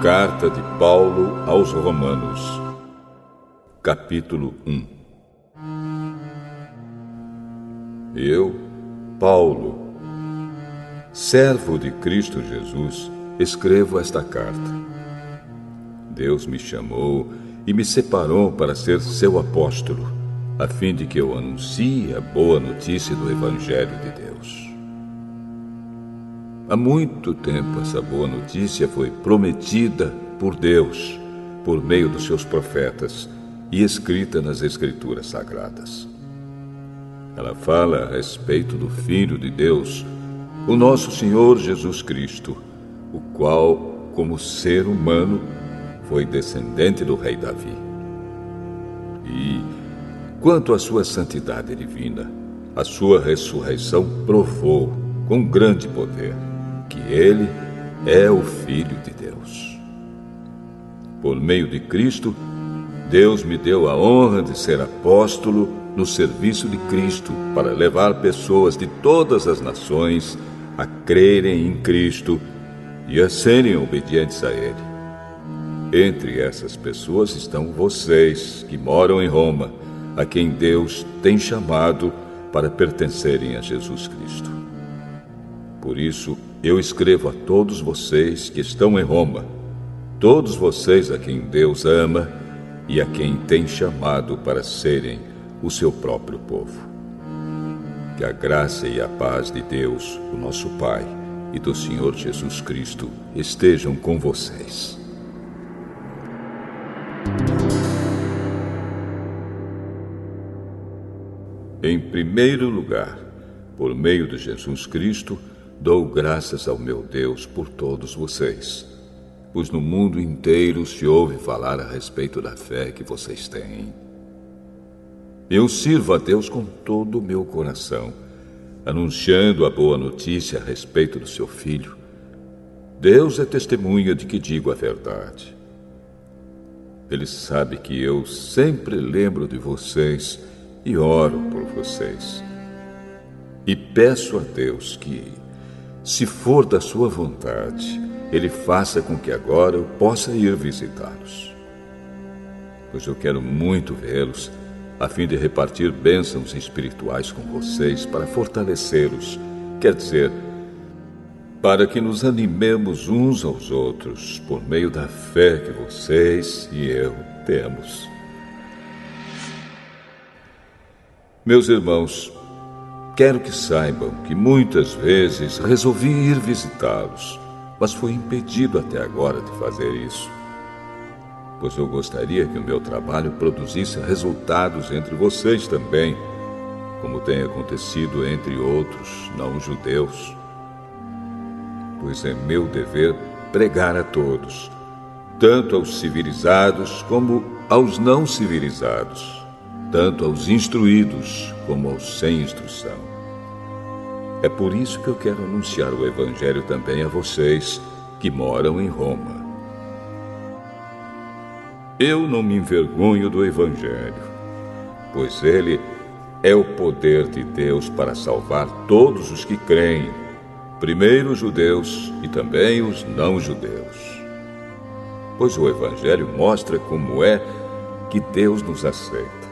Carta de Paulo aos Romanos, capítulo 1. Eu, Paulo, servo de Cristo Jesus, escrevo esta carta. Deus me chamou e me separou para ser seu apóstolo, a fim de que eu anuncie a boa notícia do Evangelho de Deus. Há muito tempo essa boa notícia foi prometida por Deus, por meio dos seus profetas, e escrita nas Escrituras Sagradas. Ela fala a respeito do Filho de Deus, o nosso Senhor Jesus Cristo, o qual, como ser humano, foi descendente do rei Davi. E, quanto à sua santidade divina, a sua ressurreição provou, com grande poder, que ele é o Filho de Deus. Por meio de Cristo, Deus me deu a honra de ser apóstolo no serviço de Cristo para levar pessoas de todas as nações a crerem em Cristo e a serem obedientes a Ele. Entre essas pessoas estão vocês que moram em Roma, a quem Deus tem chamado para pertencerem a Jesus Cristo. Por isso, eu escrevo a todos vocês que estão em Roma, todos vocês a quem Deus ama e a quem tem chamado para serem o seu próprio povo. Que a graça e a paz de Deus, o nosso Pai, e do Senhor Jesus Cristo estejam com vocês. Em primeiro lugar, por meio de Jesus Cristo, dou graças ao meu Deus por todos vocês, pois no mundo inteiro se ouve falar a respeito da fé que vocês têm. Eu sirvo a Deus com todo o meu coração, anunciando a boa notícia a respeito do seu Filho. Deus é testemunha de que digo a verdade. Ele sabe que eu sempre lembro de vocês e oro por vocês. E peço a Deus que, se for da sua vontade, Ele faça com que agora eu possa ir visitá-los. Pois eu quero muito vê-los, a fim de repartir bênçãos espirituais com vocês para fortalecê-los, quer dizer, para que nos animemos uns aos outros por meio da fé que vocês e eu temos. Meus irmãos, quero que saibam que muitas vezes resolvi ir visitá-los, mas fui impedido até agora de fazer isso, pois eu gostaria que o meu trabalho produzisse resultados entre vocês também, como tem acontecido entre outros não-judeus. Pois é meu dever pregar a todos, tanto aos civilizados como aos não civilizados, tanto aos instruídos como aos sem instrução. É por isso que eu quero anunciar o Evangelho também a vocês que moram em Roma. Eu não me envergonho do Evangelho, pois ele é o poder de Deus para salvar todos os que creem, primeiro os judeus e também os não-judeus. Pois o Evangelho mostra como é que Deus nos aceita.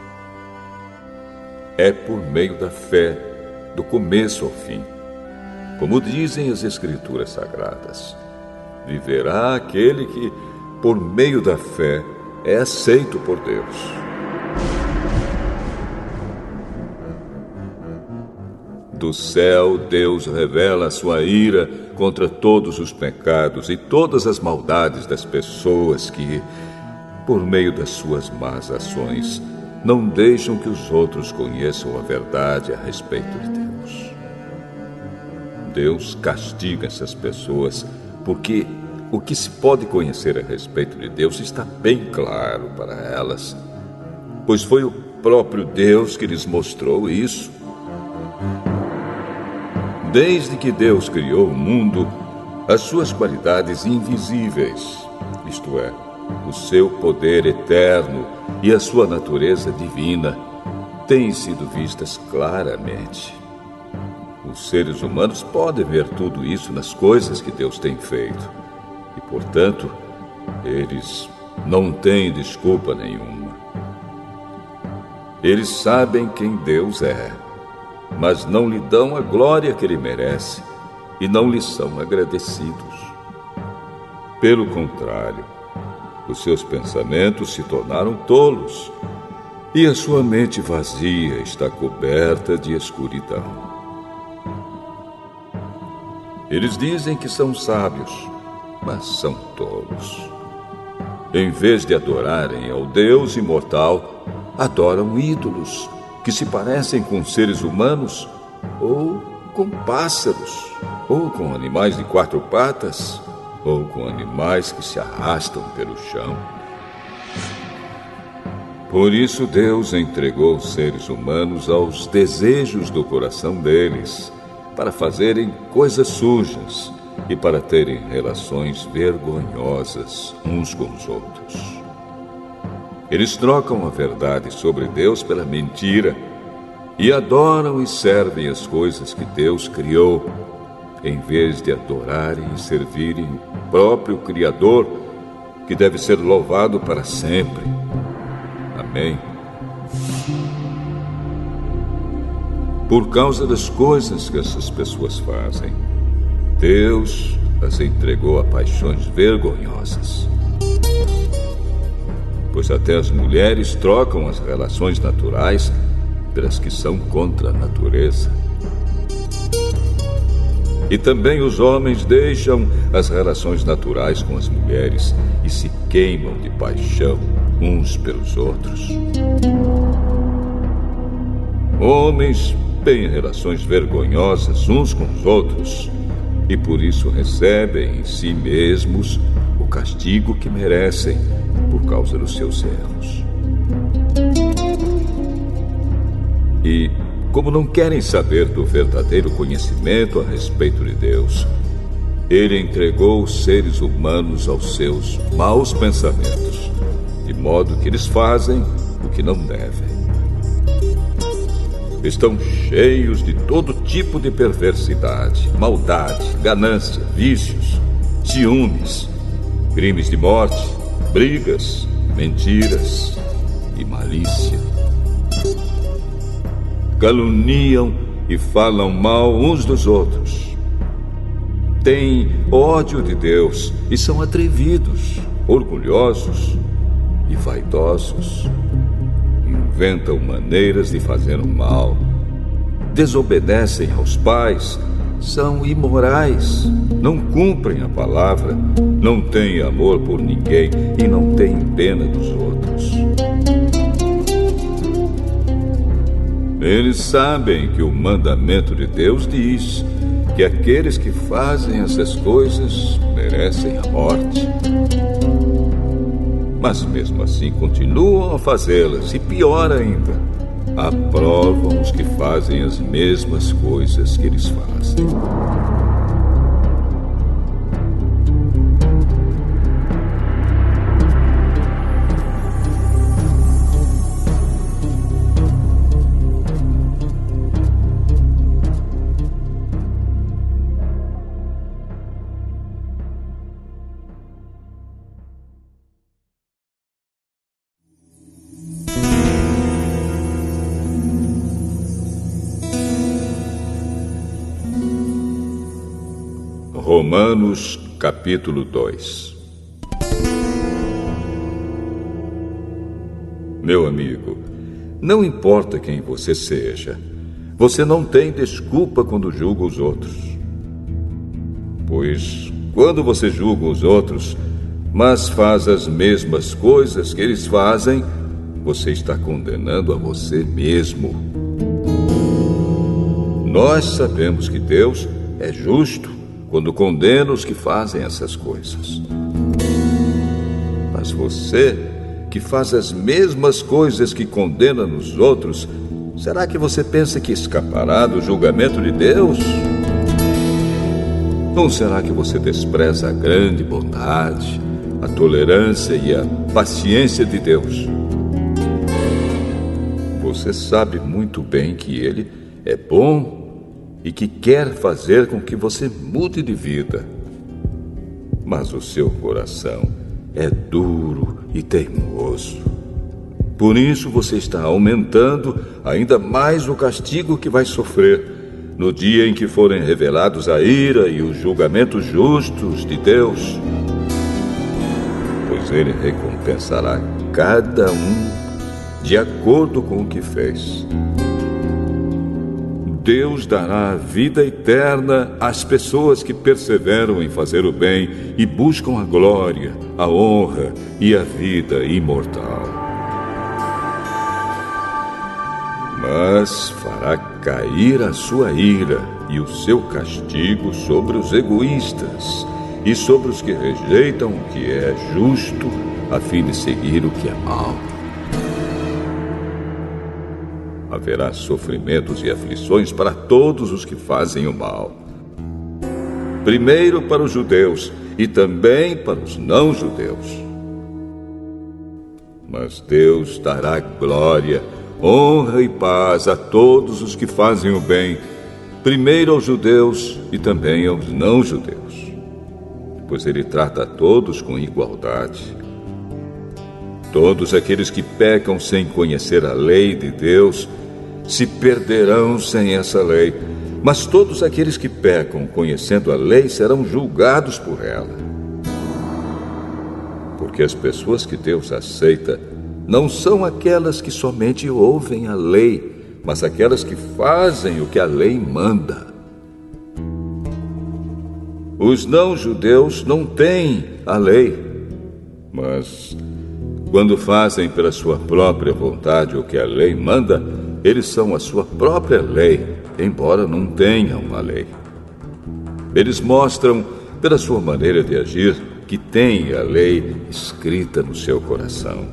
É por meio da fé, do começo ao fim. Como dizem as Escrituras Sagradas, viverá aquele que, por meio da fé, é aceito por Deus. Do céu, Deus revela a sua ira contra todos os pecados e todas as maldades das pessoas que, por meio das suas más ações, não deixam que os outros conheçam a verdade a respeito de Deus. Deus castiga essas pessoas porque o que se pode conhecer a respeito de Deus está bem claro para elas, pois foi o próprio Deus que lhes mostrou isso. Desde que Deus criou o mundo, as suas qualidades invisíveis, isto é, o seu poder eterno e a sua natureza divina, têm sido vistas claramente. Os seres humanos podem ver tudo isso nas coisas que Deus tem feito e, portanto, Eles não têm desculpa nenhuma. Eles sabem quem Deus é, mas não lhe dão a glória que ele merece e não lhe são agradecidos. Pelo contrário, os seus pensamentos se tornaram tolos e a sua mente vazia está coberta de escuridão. Eles dizem que são sábios, mas são tolos. Em vez de adorarem ao Deus imortal, adoram ídolos que se parecem com seres humanos, ou com pássaros, ou com animais de 4 patas, ou com animais que se arrastam pelo chão. Por isso Deus entregou os seres humanos aos desejos do coração deles, para fazerem coisas sujas e para terem relações vergonhosas uns com os outros. Eles trocam a verdade sobre Deus pela mentira e adoram e servem as coisas que Deus criou, em vez de adorarem e servirem o próprio Criador, que deve ser louvado para sempre. Amém. Por causa das coisas que essas pessoas fazem, Deus as entregou a paixões vergonhosas. Pois até as mulheres trocam as relações naturais pelas que são contra a natureza. E também os homens deixam as relações naturais com as mulheres e se queimam de paixão uns pelos outros. Homens têm relações vergonhosas uns com os outros e por isso recebem em si mesmos o castigo que merecem por causa dos seus erros. E, como não querem saber do verdadeiro conhecimento a respeito de Deus, ele entregou os seres humanos aos seus maus pensamentos, de modo que eles fazem o que não devem. Estão cheios de todo tipo de perversidade, maldade, ganância, vícios, ciúmes, crimes de morte, brigas, mentiras e malícia. Caluniam e falam mal uns dos outros. Têm ódio de Deus e são atrevidos, orgulhosos e vaidosos. Inventam maneiras de fazer o mal. Desobedecem aos pais, são imorais, não cumprem a palavra, não têm amor por ninguém e não têm pena dos outros. Eles sabem que o mandamento de Deus diz que aqueles que fazem essas coisas merecem a morte. Mas mesmo assim continuam a fazê-las e, pior ainda, aprovam os que fazem as mesmas coisas que eles fazem. Romanos, capítulo 2. Meu amigo, não importa quem você seja, você não tem desculpa quando julga os outros. Pois, quando você julga os outros, mas faz as mesmas coisas que eles fazem, você está condenando a você mesmo. Nós sabemos que Deus é justo quando condena os que fazem essas coisas. Mas você, que faz as mesmas coisas que condena nos outros, será que você pensa que escapará do julgamento de Deus? Ou será que você despreza a grande bondade, a tolerância e a paciência de Deus? Você sabe muito bem que Ele é bom e que quer fazer com que você mude de vida. Mas o seu coração é duro e teimoso. Por isso você está aumentando ainda mais o castigo que vai sofrer no dia em que forem revelados a ira e os julgamentos justos de Deus. Pois ele recompensará cada um de acordo com o que fez. Deus dará a vida eterna às pessoas que perseveram em fazer o bem e buscam a glória, a honra e a vida imortal. Mas fará cair a sua ira e o seu castigo sobre os egoístas e sobre os que rejeitam o que é justo, a fim de seguir o que é mau. Haverá sofrimentos e aflições para todos os que fazem o mal. Primeiro para os judeus e também para os não-judeus. Mas Deus dará glória, honra e paz a todos os que fazem o bem, primeiro aos judeus e também aos não-judeus. Pois ele trata a todos com igualdade. Todos aqueles que pecam sem conhecer a lei de Deus se perderão sem essa lei, mas todos aqueles que pecam conhecendo a lei serão julgados por ela. Porque as pessoas que Deus aceita não são aquelas que somente ouvem a lei, mas aquelas que fazem o que a lei manda. Os não-judeus não têm a lei, mas quando fazem pela sua própria vontade o que a lei manda, eles são a sua própria lei, embora não tenham a lei. Eles mostram, pela sua maneira de agir, que têm a lei escrita no seu coração.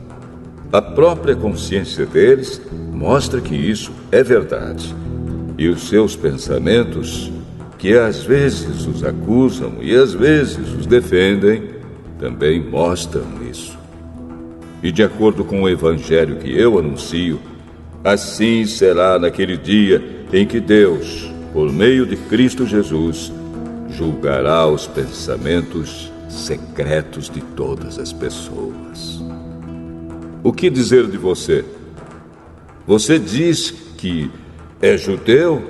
A própria consciência deles mostra que isso é verdade. E os seus pensamentos, que às vezes os acusam e às vezes os defendem, também mostram isso. E de acordo com o evangelho que eu anuncio, assim será naquele dia em que Deus, por meio de Cristo Jesus, julgará os pensamentos secretos de todas as pessoas. O que dizer de você? Você diz que é judeu,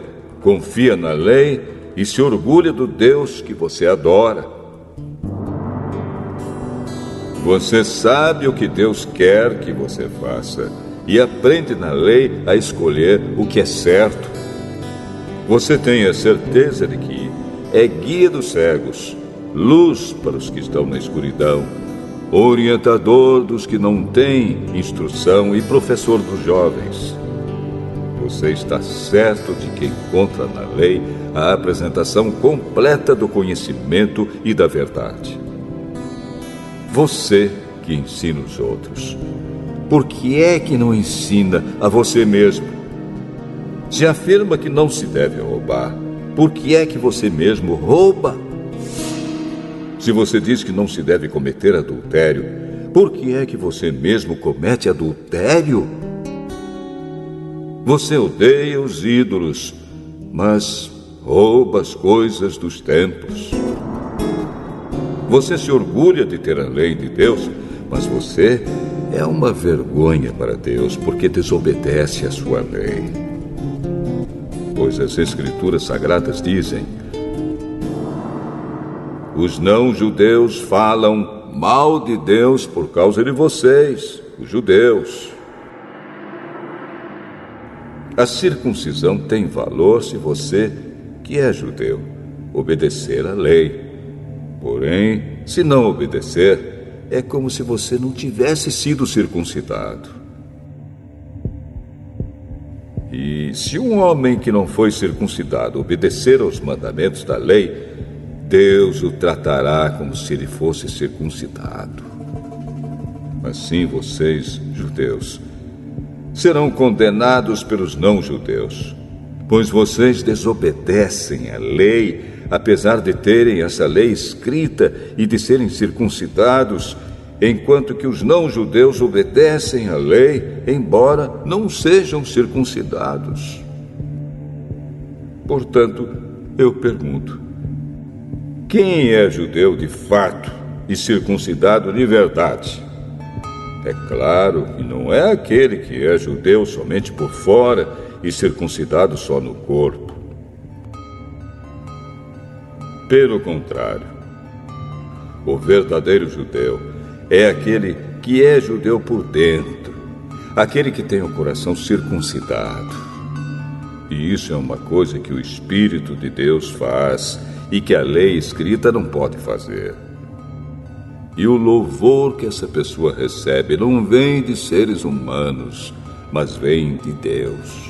confia na lei e se orgulha do Deus que você adora. Você sabe o que Deus quer que você faça e aprende na lei a escolher o que é certo. Você tem a certeza de que é guia dos cegos, luz para os que estão na escuridão, orientador dos que não têm instrução e professor dos jovens. Você está certo de que encontra na lei a apresentação completa do conhecimento e da verdade. Você que ensina os outros, por que é que não ensina a você mesmo? Se afirma que não se deve roubar, por que é que você mesmo rouba? Se você diz que não se deve cometer adultério, por que é que você mesmo comete adultério? Você odeia os ídolos, mas rouba as coisas dos templos. Você se orgulha de ter a lei de Deus, mas você é uma vergonha para Deus porque desobedece à sua lei. Pois as Escrituras Sagradas dizem: os não-judeus falam mal de Deus por causa de vocês, os judeus. A circuncisão tem valor se você, que é judeu, obedecer à lei. Porém, se não obedecer, é como se você não tivesse sido circuncidado. E se um homem que não foi circuncidado obedecer aos mandamentos da lei, Deus o tratará como se ele fosse circuncidado. Assim vocês, judeus, serão condenados pelos não-judeus, pois vocês desobedecem à lei, apesar de terem essa lei escrita e de serem circuncidados, enquanto que os não-judeus obedecem à lei, embora não sejam circuncidados. Portanto, eu pergunto: quem é judeu de fato e circuncidado de verdade. É claro que não é aquele que é judeu somente por fora e circuncidado só no corpo. Pelo contrário, o verdadeiro judeu é aquele que é judeu por dentro, aquele que tem o coração circuncidado. E isso é uma coisa que o Espírito de Deus faz e que a lei escrita não pode fazer. E o louvor que essa pessoa recebe não vem de seres humanos, mas vem de Deus.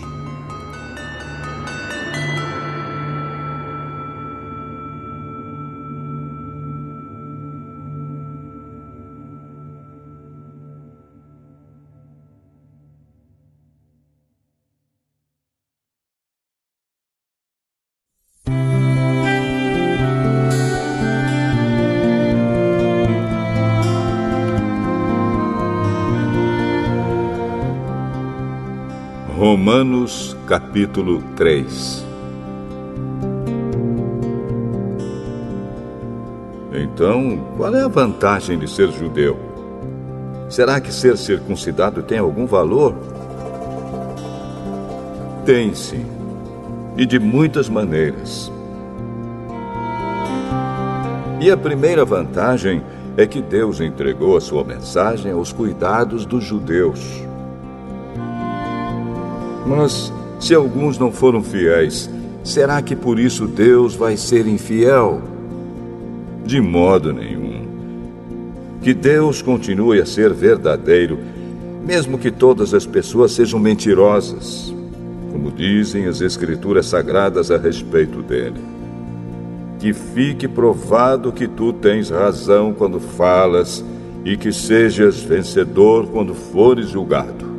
Romanos capítulo 3. Então, qual é a vantagem de ser judeu? Será que ser circuncidado tem algum valor? Tem sim, e de muitas maneiras. E a primeira vantagem é que Deus entregou a sua mensagem aos cuidados dos judeus. Mas, se alguns não foram fiéis, será que por isso Deus vai ser infiel? De modo nenhum. Que Deus continue a ser verdadeiro, mesmo que todas as pessoas sejam mentirosas, como dizem as Escrituras Sagradas a respeito dele. Que fique provado que tu tens razão quando falas e que sejas vencedor quando fores julgado.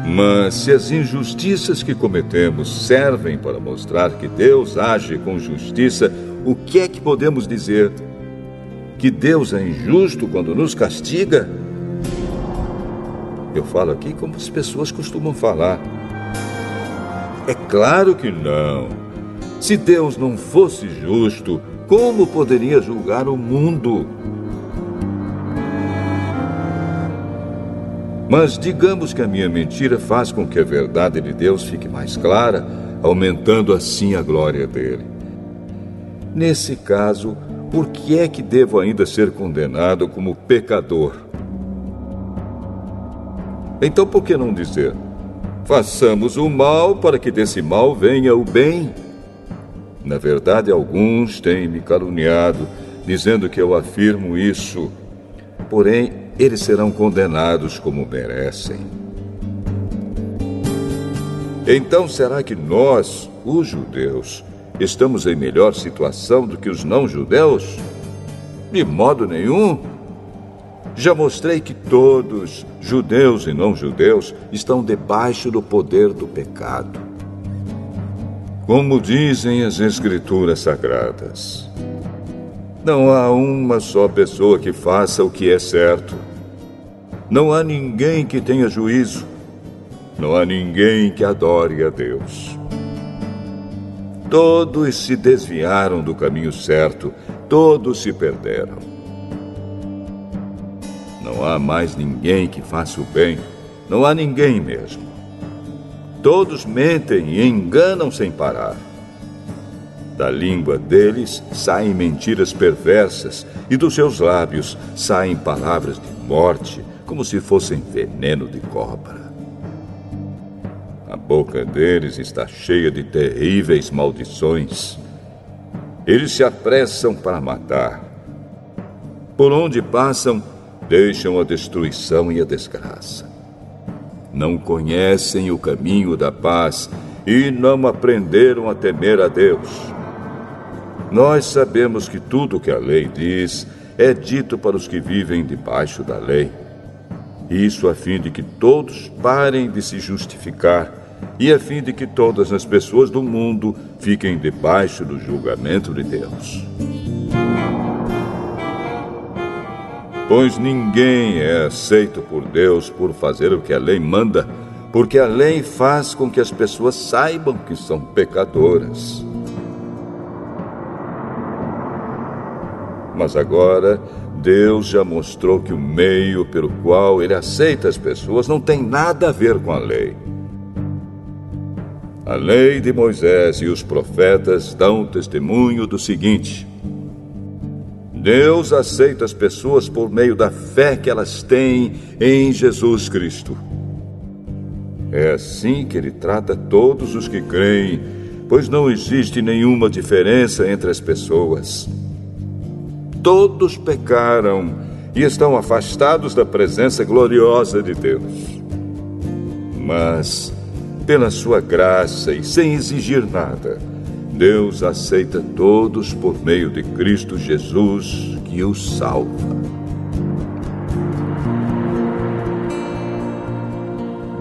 Mas se as injustiças que cometemos servem para mostrar que Deus age com justiça, o que é que podemos dizer? Que Deus é injusto quando nos castiga? Eu falo aqui como as pessoas costumam falar. É claro que não. Se Deus não fosse justo, como poderia julgar o mundo? Mas digamos que a minha mentira faz com que a verdade de Deus fique mais clara, aumentando assim a glória dele. Nesse caso, por que é que devo ainda ser condenado como pecador? Então por que não dizer: façamos o mal para que desse mal venha o bem? Na verdade, alguns têm me caluniado, dizendo que eu afirmo isso. Porém, eles serão condenados como merecem. Então, será que nós, os judeus, estamos em melhor situação do que os não-judeus? De modo nenhum. Já mostrei que todos, judeus e não-judeus, estão debaixo do poder do pecado. Como dizem as Escrituras Sagradas, não há uma só pessoa que faça o que é certo. Não há ninguém que tenha juízo. Não há ninguém que adore a Deus. Todos se desviaram do caminho certo. Todos se perderam. Não há mais ninguém que faça o bem. Não há ninguém mesmo. Todos mentem e enganam sem parar. Da língua deles saem mentiras perversas e dos seus lábios saem palavras de morte, como se fossem veneno de cobra. A boca deles está cheia de terríveis maldições. Eles se apressam para matar. Por onde passam, deixam a destruição e a desgraça. Não conhecem o caminho da paz e não aprenderam a temer a Deus. Nós sabemos que tudo o que a lei diz é dito para os que vivem debaixo da lei. Isso a fim de que todos parem de se justificar e a fim de que todas as pessoas do mundo fiquem debaixo do julgamento de Deus. Pois ninguém é aceito por Deus por fazer o que a lei manda, porque a lei faz com que as pessoas saibam que são pecadoras. Mas agora, Deus já mostrou que o meio pelo qual ele aceita as pessoas não tem nada a ver com a lei. A lei de Moisés e os profetas dão testemunho do seguinte: Deus aceita as pessoas por meio da fé que elas têm em Jesus Cristo. É assim que ele trata todos os que creem, pois não existe nenhuma diferença entre as pessoas. Todos pecaram e estão afastados da presença gloriosa de Deus. Mas, pela sua graça e sem exigir nada, Deus aceita todos por meio de Cristo Jesus, que os salva.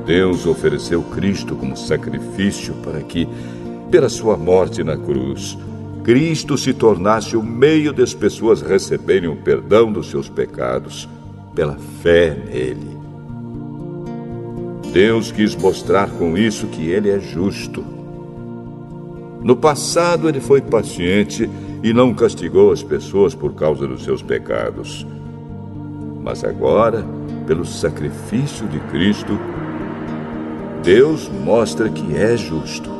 Deus ofereceu Cristo como sacrifício para que, pela sua morte na cruz, Cristo se tornasse o meio das pessoas receberem o perdão dos seus pecados pela fé nele. Deus quis mostrar com isso que ele é justo. No passado, ele foi paciente e não castigou as pessoas por causa dos seus pecados. Mas agora, pelo sacrifício de Cristo, Deus mostra que é justo.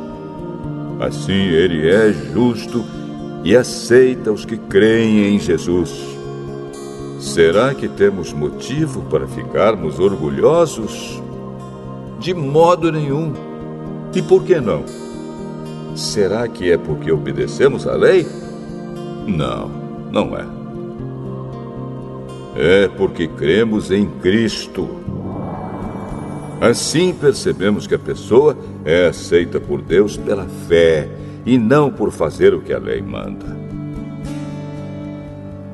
Assim, ele é justo e aceita os que creem em Jesus. Será que temos motivo para ficarmos orgulhosos? De modo nenhum. E por que não? Será que é porque obedecemos à lei? Não, não é. É porque cremos em Cristo. Assim percebemos que a pessoa é aceita por Deus pela fé e não por fazer o que a lei manda.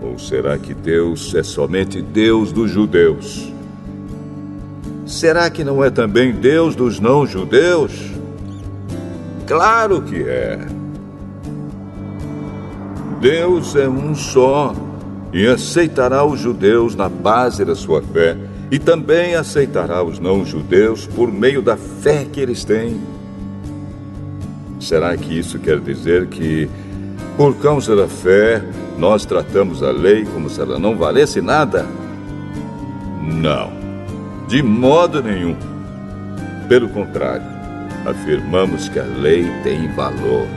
Ou será que Deus é somente Deus dos judeus? Será que não é também Deus dos não-judeus? Claro que é. Deus é um só e aceitará os judeus na base da sua fé e também aceitará os não-judeus por meio da fé que eles têm. Será que isso quer dizer que, por causa da fé, nós tratamos a lei como se ela não valesse nada? Não, de modo nenhum. Pelo contrário, afirmamos que a lei tem valor.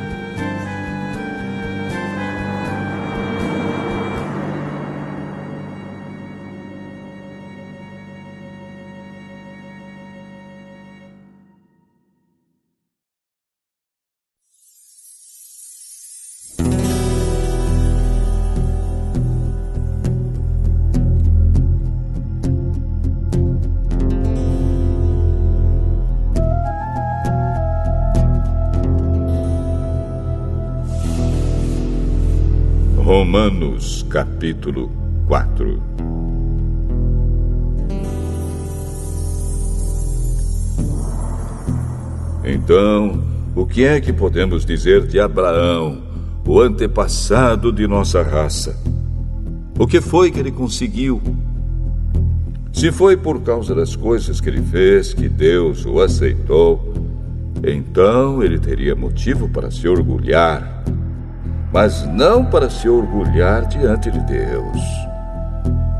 Romanos, capítulo 4. Então, o que é que podemos dizer de Abraão, o antepassado de nossa raça? O que foi que ele conseguiu? Se foi por causa das coisas que ele fez que Deus o aceitou, então ele teria motivo para se orgulhar, mas não para se orgulhar diante de Deus.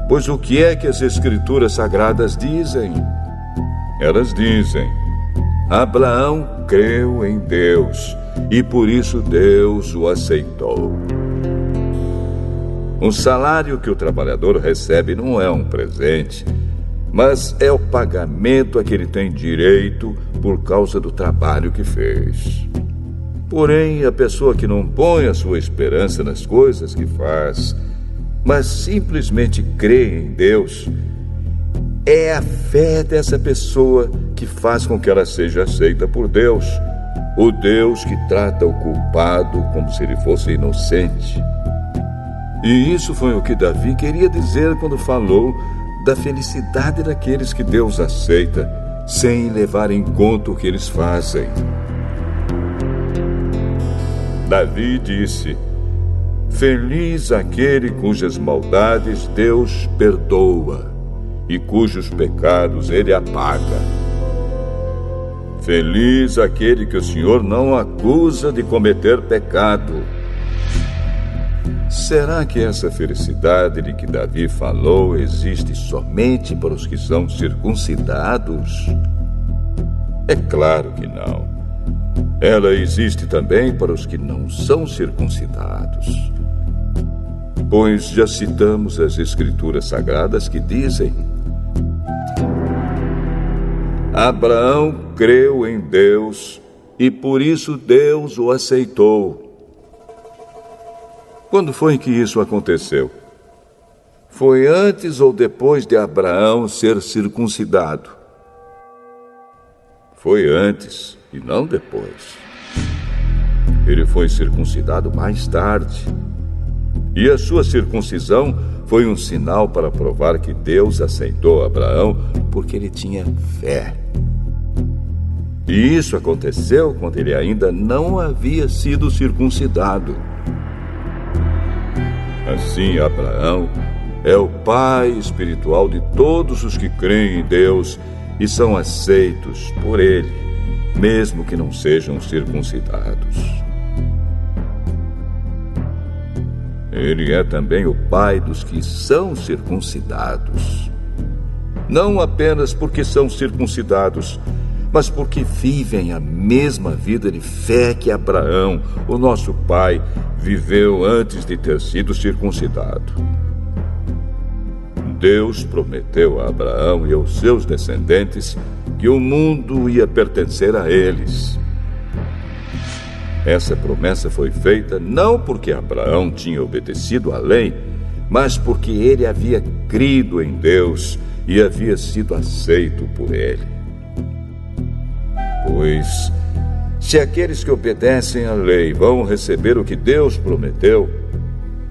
Pois o que é que as Escrituras Sagradas dizem? Elas dizem: Abraão creu em Deus e por isso Deus o aceitou. O salário que o trabalhador recebe não é um presente, mas é o pagamento a que ele tem direito por causa do trabalho que fez. Porém, a pessoa que não põe a sua esperança nas coisas que faz, mas simplesmente crê em Deus, é a fé dessa pessoa que faz com que ela seja aceita por Deus, o Deus que trata o culpado como se ele fosse inocente. E isso foi o que Davi queria dizer quando falou da felicidade daqueles que Deus aceita, sem levar em conta o que eles fazem. Davi disse: Feliz aquele cujas maldades Deus perdoa e cujos pecados ele apaga. Feliz aquele que o Senhor não acusa de cometer pecado. Será que essa felicidade de que Davi falou existe somente para os que são circuncidados? É claro que não. Ela existe também para os que não são circuncidados. Pois já citamos as Escrituras Sagradas que dizem: Abraão creu em Deus e por isso Deus o aceitou. Quando foi que isso aconteceu? Foi antes ou depois de Abraão ser circuncidado? Foi antes e não depois. Ele foi circuncidado mais tarde. E a sua circuncisão foi um sinal para provar que Deus aceitou Abraão porque ele tinha fé. E isso aconteceu quando ele ainda não havia sido circuncidado. Assim, Abraão é o pai espiritual de todos os que creem em Deus e são aceitos por ele, mesmo que não sejam circuncidados. Ele é também o pai dos que são circuncidados. Não apenas porque são circuncidados, mas porque vivem a mesma vida de fé que Abraão, o nosso pai, viveu antes de ter sido circuncidado. Deus prometeu a Abraão e aos seus descendentes que o mundo ia pertencer a eles. Essa promessa foi feita não porque Abraão tinha obedecido à lei, mas porque ele havia crido em Deus e havia sido aceito por ele. Pois, se aqueles que obedecem à lei vão receber o que Deus prometeu,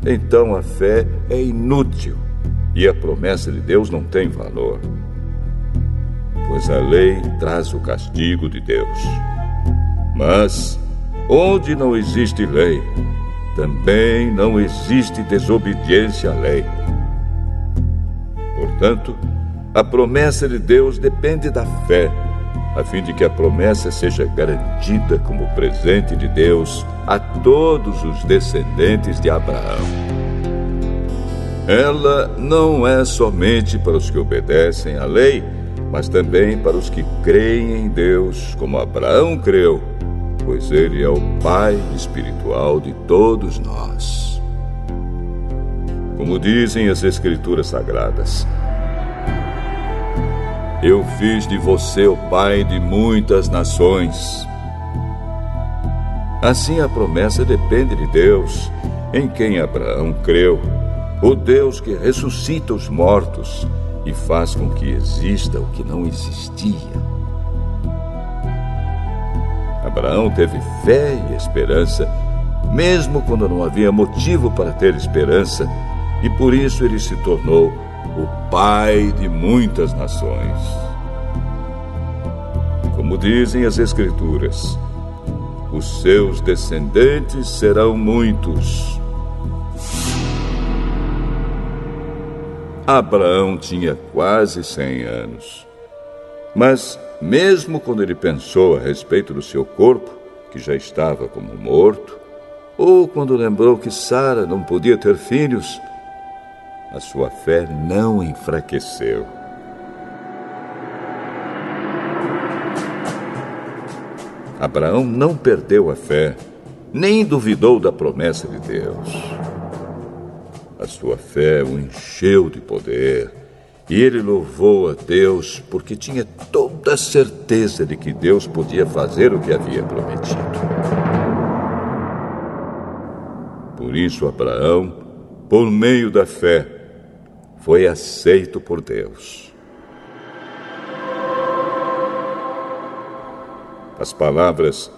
então a fé é inútil e a promessa de Deus não tem valor. Pois a lei traz o castigo de Deus. Mas, onde não existe lei, também não existe desobediência à lei. Portanto, a promessa de Deus depende da fé, a fim de que a promessa seja garantida como presente de Deus a todos os descendentes de Abraão. Ela não é somente para os que obedecem à lei, mas também para os que creem em Deus, como Abraão creu, pois ele é o pai espiritual de todos nós. Como dizem as Escrituras Sagradas: Eu fiz de você o pai de muitas nações. Assim a promessa depende de Deus, em quem Abraão creu, o Deus que ressuscita os mortos e faz com que exista o que não existia. Abraão teve fé e esperança, mesmo quando não havia motivo para ter esperança, e por isso ele se tornou o pai de muitas nações. Como dizem as Escrituras, os seus descendentes serão muitos. Abraão tinha quase 100 anos. Mas, mesmo quando ele pensou a respeito do seu corpo, que já estava como morto, ou quando lembrou que Sara não podia ter filhos, a sua fé não enfraqueceu. Abraão não perdeu a fé, nem duvidou da promessa de Deus. A sua fé o encheu de poder, e ele louvou a Deus porque tinha toda a certeza de que Deus podia fazer o que havia prometido. Por isso, Abraão, por meio da fé, foi aceito por Deus. As palavras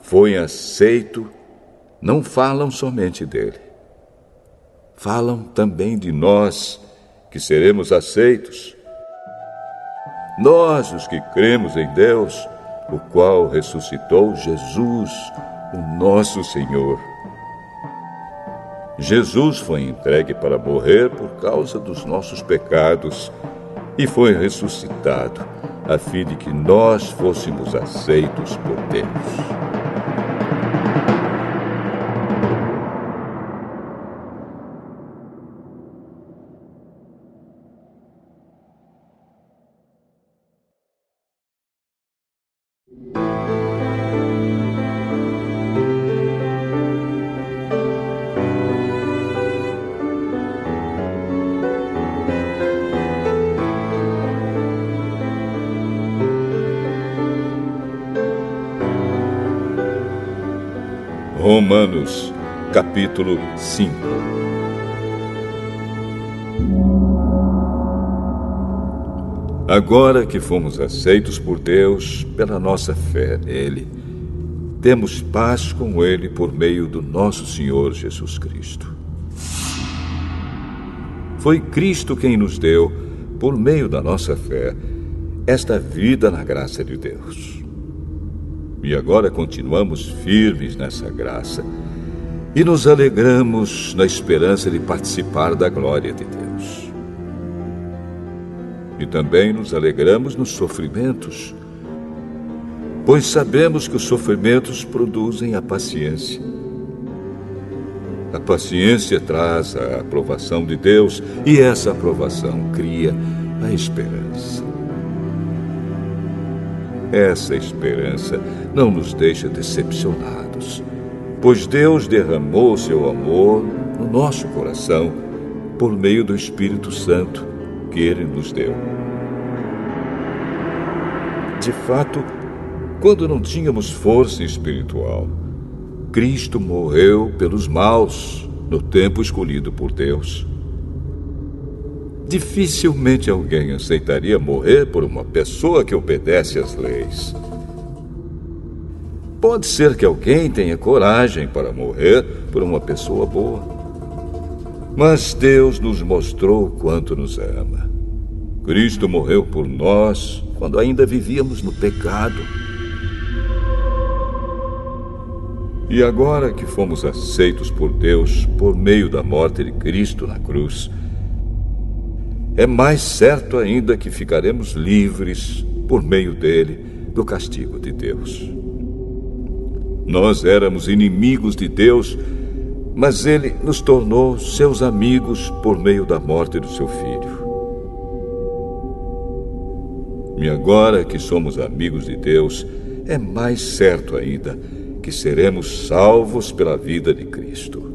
"foi aceito" não falam somente dele. Falam também de nós, que seremos aceitos. Nós, os que cremos em Deus, o qual ressuscitou Jesus, o nosso Senhor. Jesus foi entregue para morrer por causa dos nossos pecados e foi ressuscitado, a fim de que nós fôssemos aceitos por Deus. Romanos, capítulo 5. Agora que fomos aceitos por Deus pela nossa fé nele, temos paz com Ele por meio do nosso Senhor Jesus Cristo. Foi Cristo quem nos deu, por meio da nossa fé, esta vida na graça de Deus. E agora continuamos firmes nessa graça e nos alegramos na esperança de participar da glória de Deus. E também nos alegramos nos sofrimentos, pois sabemos que os sofrimentos produzem a paciência. A paciência traz a aprovação de Deus e essa aprovação cria a esperança. Essa esperança não nos deixa decepcionados, pois Deus derramou seu amor no nosso coração por meio do Espírito Santo que Ele nos deu. De fato, quando não tínhamos força espiritual, Cristo morreu pelos maus no tempo escolhido por Deus. Dificilmente alguém aceitaria morrer por uma pessoa que obedece às leis. Pode ser que alguém tenha coragem para morrer por uma pessoa boa. Mas Deus nos mostrou o quanto nos ama. Cristo morreu por nós quando ainda vivíamos no pecado. E agora que fomos aceitos por Deus por meio da morte de Cristo na cruz, é mais certo ainda que ficaremos livres por meio dele do castigo de Deus. Nós éramos inimigos de Deus, mas ele nos tornou seus amigos por meio da morte do seu Filho. E agora que somos amigos de Deus, é mais certo ainda que seremos salvos pela vida de Cristo.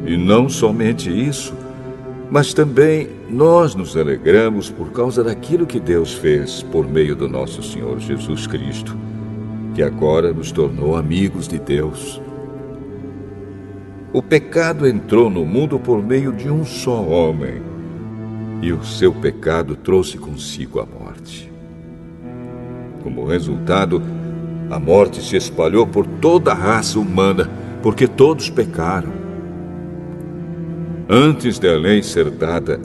E não somente isso, mas também nós nos alegramos por causa daquilo que Deus fez por meio do nosso Senhor Jesus Cristo, que agora nos tornou amigos de Deus. O pecado entrou no mundo por meio de um só homem, e o seu pecado trouxe consigo a morte. Como resultado, a morte se espalhou por toda a raça humana, porque todos pecaram. Antes da lei ser dada,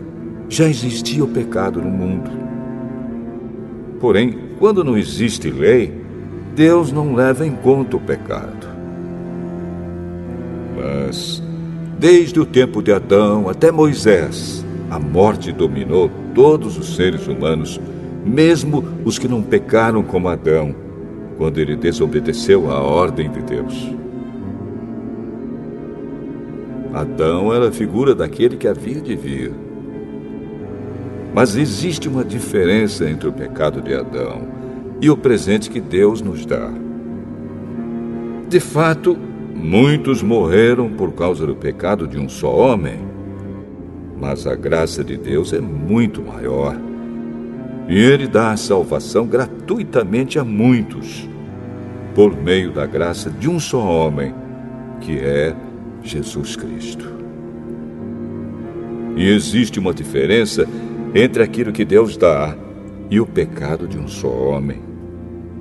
já existia o pecado no mundo. Porém, quando não existe lei, Deus não leva em conta o pecado. Mas, desde o tempo de Adão até Moisés, a morte dominou todos os seres humanos, mesmo os que não pecaram como Adão, quando ele desobedeceu à ordem de Deus. Adão era a figura daquele que havia de vir. Mas existe uma diferença entre o pecado de Adão e o presente que Deus nos dá. De fato, muitos morreram por causa do pecado de um só homem, mas a graça de Deus é muito maior. E Ele dá a salvação gratuitamente a muitos, por meio da graça de um só homem, que é Jesus Cristo. E existe uma diferença entre aquilo que Deus dá e o pecado de um só homem.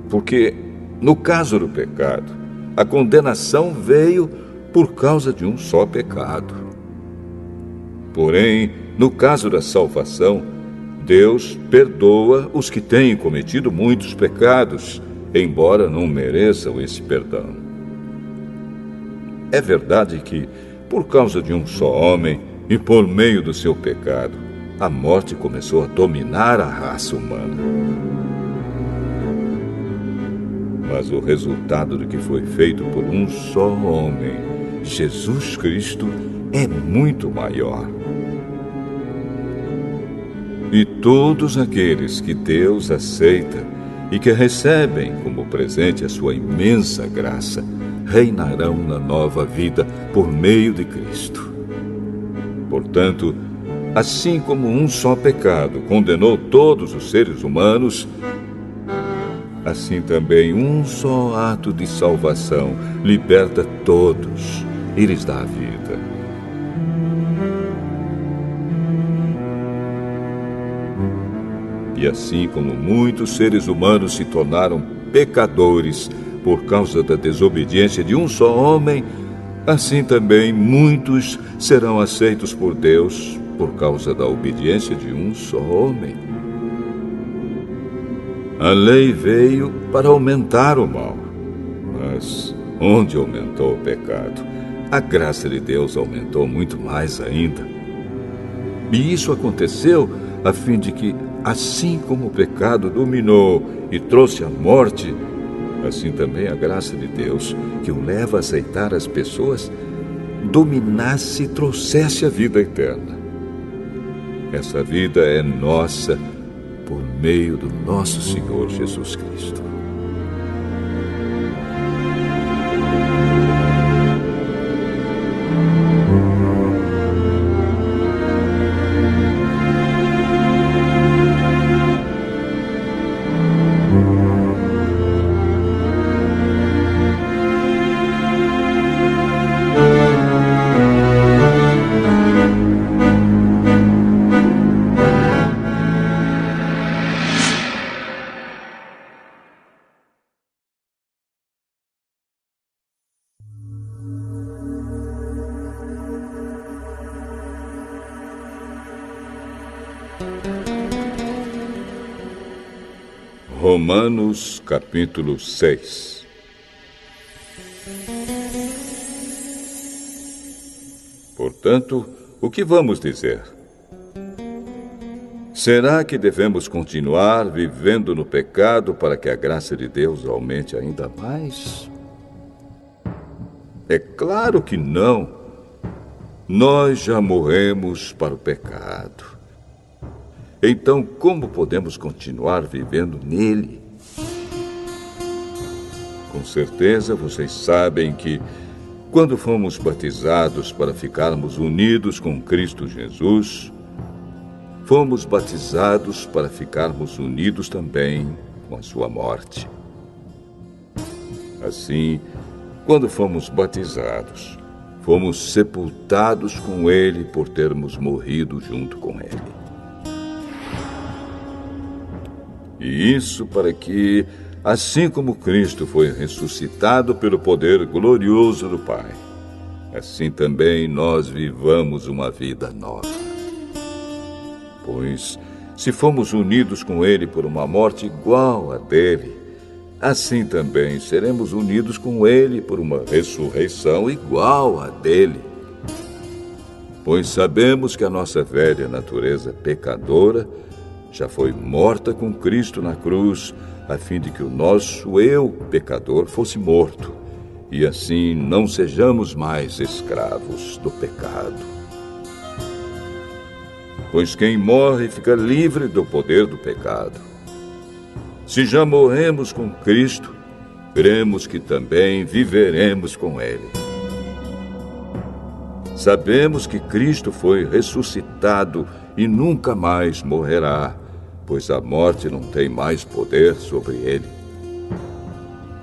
Porque, no caso do pecado, a condenação veio por causa de um só pecado. Porém, no caso da salvação, Deus perdoa os que têm cometido muitos pecados, embora não mereçam esse perdão. É verdade que, por causa de um só homem e por meio do seu pecado, a morte começou a dominar a raça humana. Mas o resultado do que foi feito por um só homem, Jesus Cristo, é muito maior. E todos aqueles que Deus aceita e que recebem como presente a sua imensa graça, reinarão na nova vida por meio de Cristo. Portanto, assim como um só pecado condenou todos os seres humanos, assim também um só ato de salvação liberta todos e lhes dá a vida. E assim como muitos seres humanos se tornaram pecadores por causa da desobediência de um só homem, assim também muitos serão aceitos por Deus por causa da obediência de um só homem. A lei veio para aumentar o mal, mas onde aumentou o pecado, a graça de Deus aumentou muito mais ainda. E isso aconteceu a fim de que, assim como o pecado dominou e trouxe a morte, assim também a graça de Deus, que o leva a aceitar as pessoas, dominasse e trouxesse a vida eterna. Essa vida é nossa por meio do nosso Senhor Jesus Cristo. Romanos capítulo 6. Portanto, o que vamos dizer? Será que devemos continuar vivendo no pecado para que a graça de Deus aumente ainda mais? É claro que não. Nós já morremos para o pecado. Então, como podemos continuar vivendo nele? Com certeza vocês sabem que, quando fomos batizados para ficarmos unidos com Cristo Jesus, fomos batizados para ficarmos unidos também com a sua morte. Assim, quando fomos batizados, fomos sepultados com ele por termos morrido junto com ele. E isso para que, assim como Cristo foi ressuscitado pelo poder glorioso do Pai, assim também nós vivamos uma vida nova. Pois, se fomos unidos com ele por uma morte igual à dele, assim também seremos unidos com ele por uma ressurreição igual à dele. Pois sabemos que a nossa velha natureza pecadora já foi morta com Cristo na cruz, a fim de que o nosso eu pecador fosse morto, e assim não sejamos mais escravos do pecado. Pois quem morre fica livre do poder do pecado. Se já morremos com Cristo, cremos que também viveremos com Ele. Sabemos que Cristo foi ressuscitado e nunca mais morrerá, pois a morte não tem mais poder sobre ele.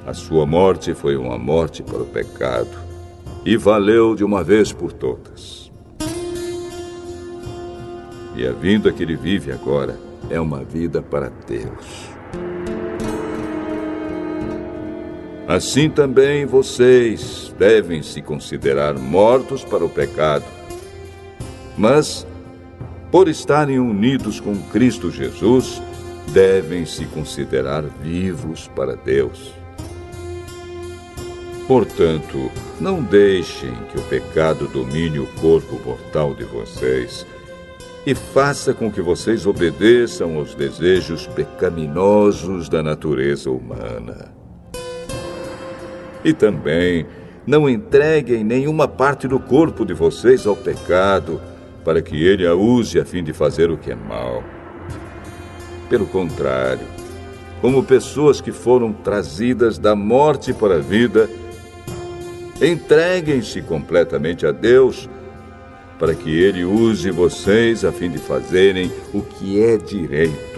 A sua morte foi uma morte para o pecado e valeu de uma vez por todas. E a vida que ele vive agora é uma vida para Deus. Assim também vocês devem se considerar mortos para o pecado, mas, por estarem unidos com Cristo Jesus, devem se considerar vivos para Deus. Portanto, não deixem que o pecado domine o corpo mortal de vocês e faça com que vocês obedeçam aos desejos pecaminosos da natureza humana. E também não entreguem nenhuma parte do corpo de vocês ao pecado, para que ele a use a fim de fazer o que é mal. Pelo contrário, como pessoas que foram trazidas da morte para a vida, entreguem-se completamente a Deus, para que ele use vocês a fim de fazerem o que é direito.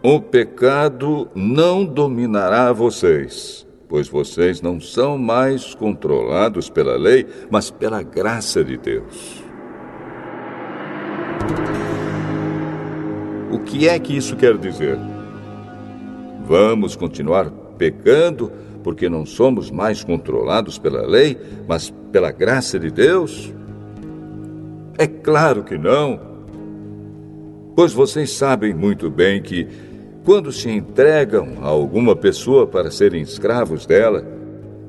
O pecado não dominará vocês, pois vocês não são mais controlados pela lei, mas pela graça de Deus. O que é que isso quer dizer? Vamos continuar pecando porque não somos mais controlados pela lei, mas pela graça de Deus? É claro que não. Pois vocês sabem muito bem que, quando se entregam a alguma pessoa para serem escravos dela,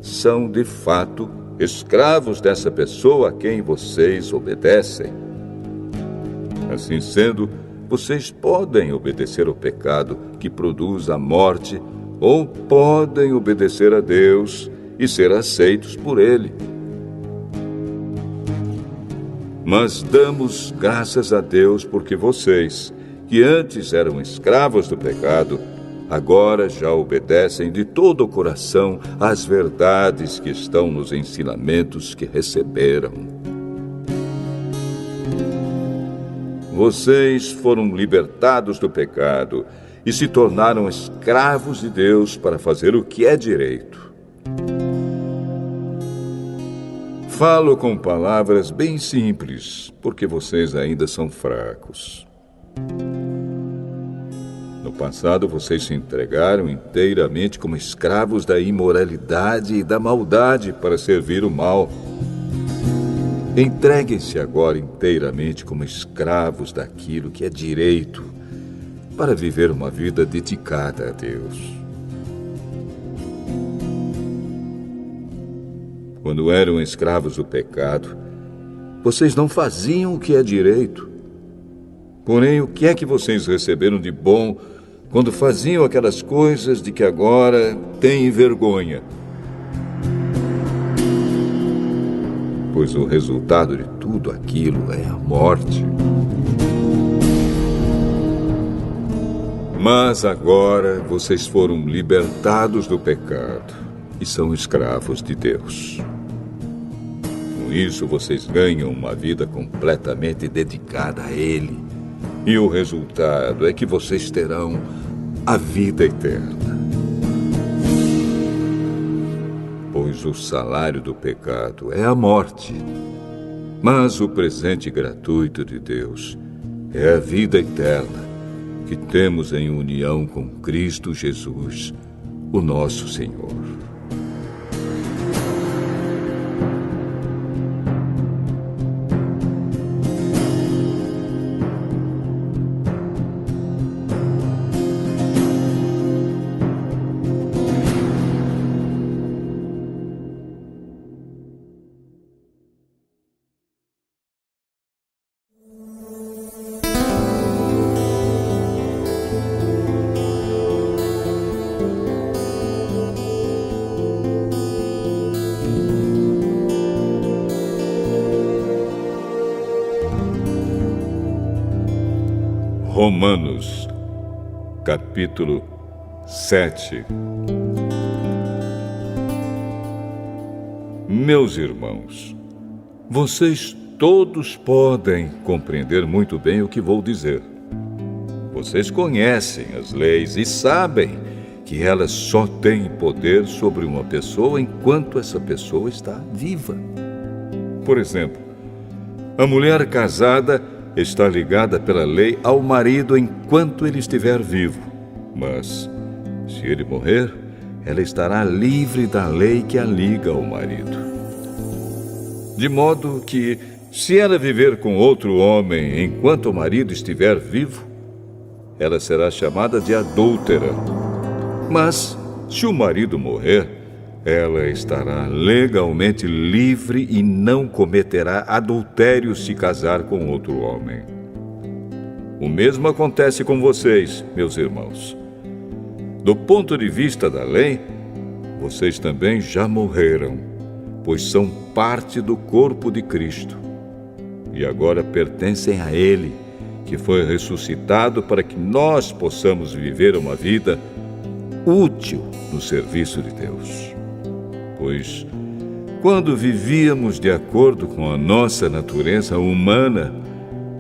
são de fato escravos dessa pessoa a quem vocês obedecem. Assim sendo, vocês podem obedecer ao pecado que produz a morte, ou podem obedecer a Deus e ser aceitos por Ele. Mas damos graças a Deus porque vocês, que antes eram escravos do pecado, agora já obedecem de todo o coração às verdades que estão nos ensinamentos que receberam. Vocês foram libertados do pecado e se tornaram escravos de Deus para fazer o que é direito. Falo com palavras bem simples, porque vocês ainda são fracos. No passado, vocês se entregaram inteiramente como escravos da imoralidade e da maldade para servir o mal. Entreguem-se agora inteiramente como escravos daquilo que é direito, para viver uma vida dedicada a Deus. Quando eram escravos do pecado, vocês não faziam o que é direito. Porém, o que é que vocês receberam de bom quando faziam aquelas coisas de que agora têm vergonha? Pois o resultado de tudo aquilo é a morte. Mas agora vocês foram libertados do pecado e são escravos de Deus. Com isso, vocês ganham uma vida completamente dedicada a Ele. E o resultado é que vocês terão a vida eterna. Pois o salário do pecado é a morte, mas o presente gratuito de Deus é a vida eterna que temos em união com Cristo Jesus, o nosso Senhor. Romanos, capítulo 7. Meus irmãos, vocês todos podem compreender muito bem o que vou dizer. Vocês conhecem as leis e sabem que elas só têm poder sobre uma pessoa enquanto essa pessoa está viva. Por exemplo, a mulher casada está ligada pela lei ao marido enquanto ele estiver vivo. Mas, se ele morrer, ela estará livre da lei que a liga ao marido. De modo que, se ela viver com outro homem enquanto o marido estiver vivo, ela será chamada de adúltera. Mas, se o marido morrer, ela estará legalmente livre e não cometerá adultério se casar com outro homem. O mesmo acontece com vocês, meus irmãos. Do ponto de vista da lei, vocês também já morreram, pois são parte do corpo de Cristo. E agora pertencem a Ele, que foi ressuscitado para que nós possamos viver uma vida útil no serviço de Deus. Pois, quando vivíamos de acordo com a nossa natureza humana,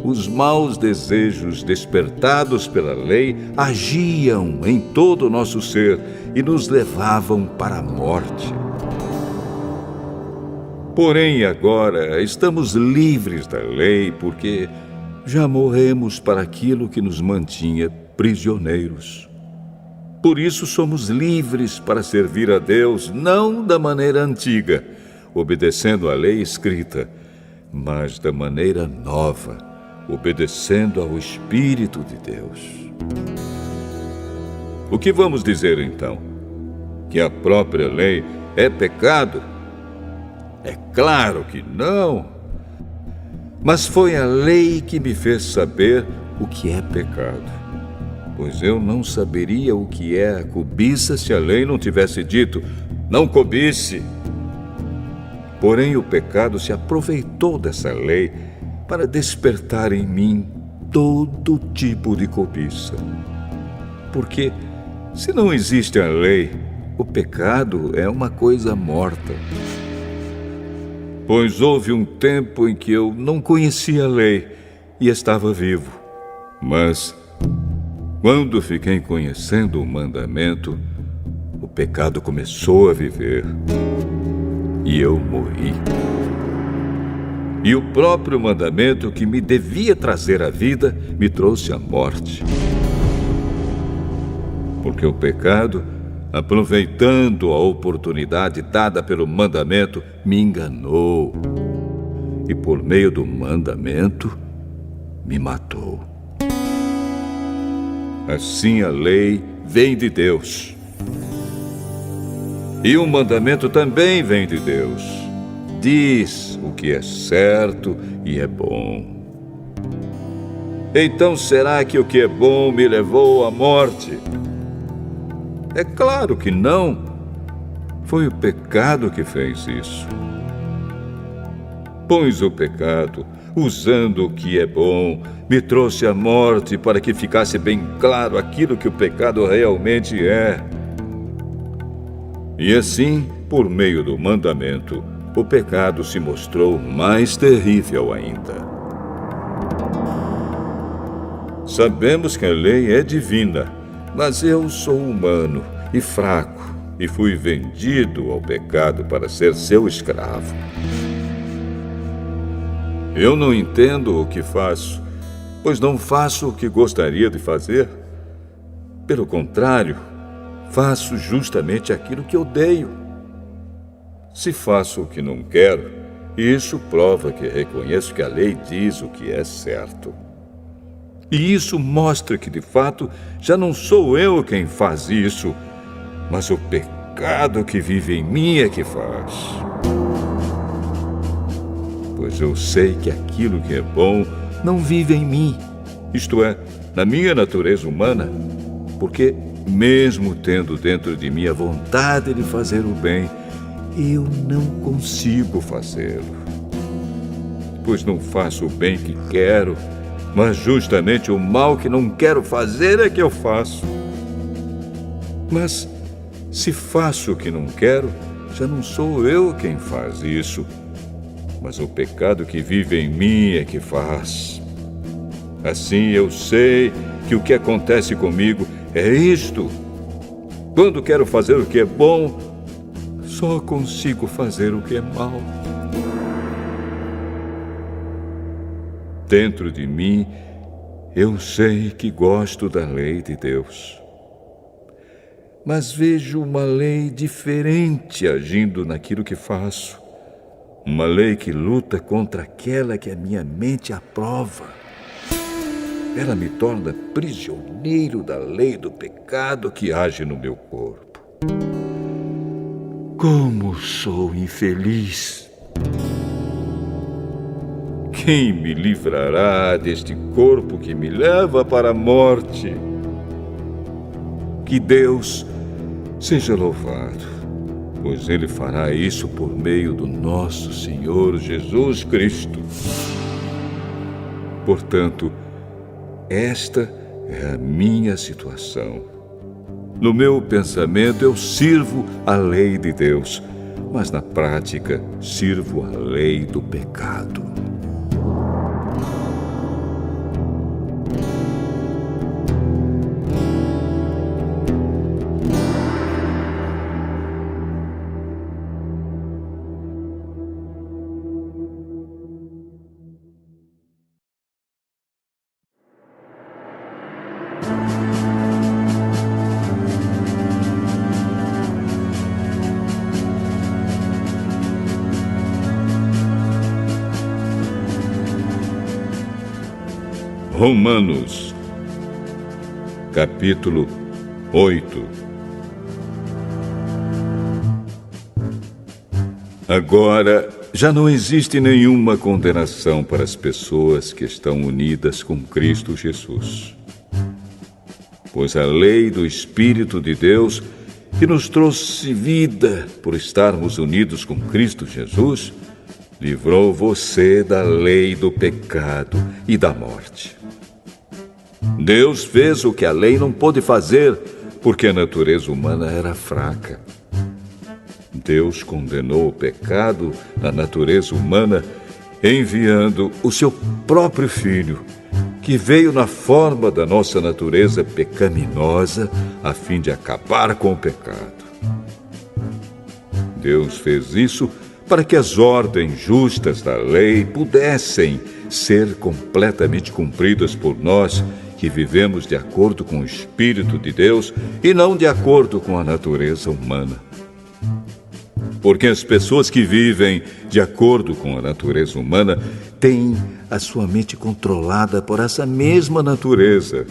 os maus desejos despertados pela lei agiam em todo o nosso ser e nos levavam para a morte. Porém, agora estamos livres da lei porque já morremos para aquilo que nos mantinha prisioneiros. Por isso somos livres para servir a Deus, não da maneira antiga, obedecendo à lei escrita, mas da maneira nova, obedecendo ao Espírito de Deus. O que vamos dizer então? Que a própria lei é pecado? É claro que não. Mas foi a lei que me fez saber o que é pecado. Pois eu não saberia o que é a cobiça se a lei não tivesse dito: não cobice. Porém, o pecado se aproveitou dessa lei para despertar em mim todo tipo de cobiça. Porque, se não existe a lei, o pecado é uma coisa morta. Pois houve um tempo em que eu não conhecia a lei e estava vivo. Mas, quando fiquei conhecendo o mandamento, o pecado começou a viver e eu morri. E o próprio mandamento que me devia trazer a vida me trouxe a morte. Porque o pecado, aproveitando a oportunidade dada pelo mandamento, me enganou. E por meio do mandamento, me matou. Assim a lei vem de Deus. E o mandamento também vem de Deus. Diz o que é certo e é bom. Então será que o que é bom me levou à morte? É claro que não. Foi o pecado que fez isso. Pois o pecado, usando o que é bom, me trouxe a morte para que ficasse bem claro aquilo que o pecado realmente é. E assim, por meio do mandamento, o pecado se mostrou mais terrível ainda. Sabemos que a lei é divina, mas eu sou humano e fraco e fui vendido ao pecado para ser seu escravo. Eu não entendo o que faço, pois não faço o que gostaria de fazer. Pelo contrário, faço justamente aquilo que odeio. Se faço o que não quero, isso prova que reconheço que a lei diz o que é certo. E isso mostra que, de fato, já não sou eu quem faz isso, mas o pecado que vive em mim é que faz. Pois eu sei que aquilo que é bom não vive em mim, isto é, na minha natureza humana, porque, mesmo tendo dentro de mim a vontade de fazer o bem, eu não consigo fazê-lo. Pois não faço o bem que quero, mas justamente o mal que não quero fazer é que eu faço. Mas, se faço o que não quero, já não sou eu quem faz isso, mas o pecado que vive em mim é que faz. Assim eu sei que o que acontece comigo é isto. Quando quero fazer o que é bom, só consigo fazer o que é mal. Dentro de mim, eu sei que gosto da lei de Deus. Mas vejo uma lei diferente agindo naquilo que faço. Uma lei que luta contra aquela que a minha mente aprova. Ela me torna prisioneiro da lei do pecado que age no meu corpo. Como sou infeliz! Quem me livrará deste corpo que me leva para a morte? Que Deus seja louvado, pois Ele fará isso por meio do nosso Senhor Jesus Cristo. Portanto, esta é a minha situação. No meu pensamento, eu sirvo a lei de Deus, mas na prática, sirvo a lei do pecado. Romanos, capítulo 8. Agora, já não existe nenhuma condenação para as pessoas que estão unidas com Cristo Jesus. Pois a lei do Espírito de Deus, que nos trouxe vida por estarmos unidos com Cristo Jesus, livrou você da lei do pecado e da morte. Deus fez o que a lei não pôde fazer, porque a natureza humana era fraca. Deus condenou o pecado na natureza humana, enviando o seu próprio Filho, que veio na forma da nossa natureza pecaminosa, a fim de acabar com o pecado. Deus fez isso para que as ordens justas da lei pudessem ser completamente cumpridas por nós, que vivemos de acordo com o Espírito de Deus e não de acordo com a natureza humana. Porque as pessoas que vivem de acordo com a natureza humana têm a sua mente controlada por essa mesma natureza.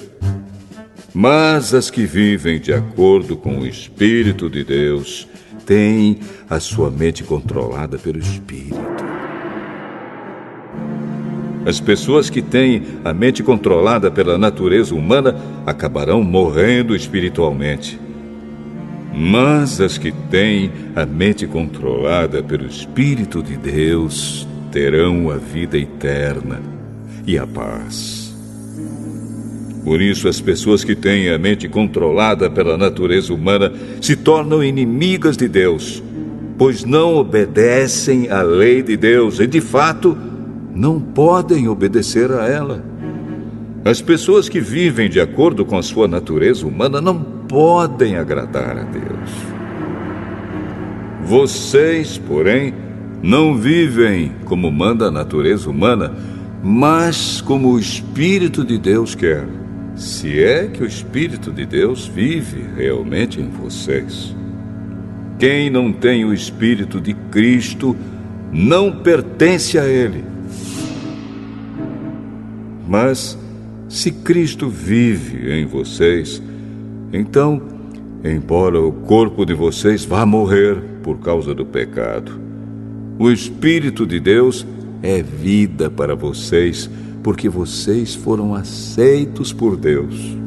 Mas as que vivem de acordo com o Espírito de Deus têm a sua mente controlada pelo Espírito. As pessoas que têm a mente controlada pela natureza humana acabarão morrendo espiritualmente. Mas as que têm a mente controlada pelo Espírito de Deus terão a vida eterna e a paz. Por isso, as pessoas que têm a mente controlada pela natureza humana se tornam inimigas de Deus, pois não obedecem à lei de Deus e, de fato, não podem obedecer a ela. As pessoas que vivem de acordo com a sua natureza humana não podem agradar a Deus. Vocês, porém, não vivem como manda a natureza humana, mas como o Espírito de Deus quer, se é que o Espírito de Deus vive realmente em vocês. Quem não tem o Espírito de Cristo não pertence a Ele. Mas, se Cristo vive em vocês, então, embora o corpo de vocês vá morrer por causa do pecado, o Espírito de Deus é vida para vocês, porque vocês foram aceitos por Deus.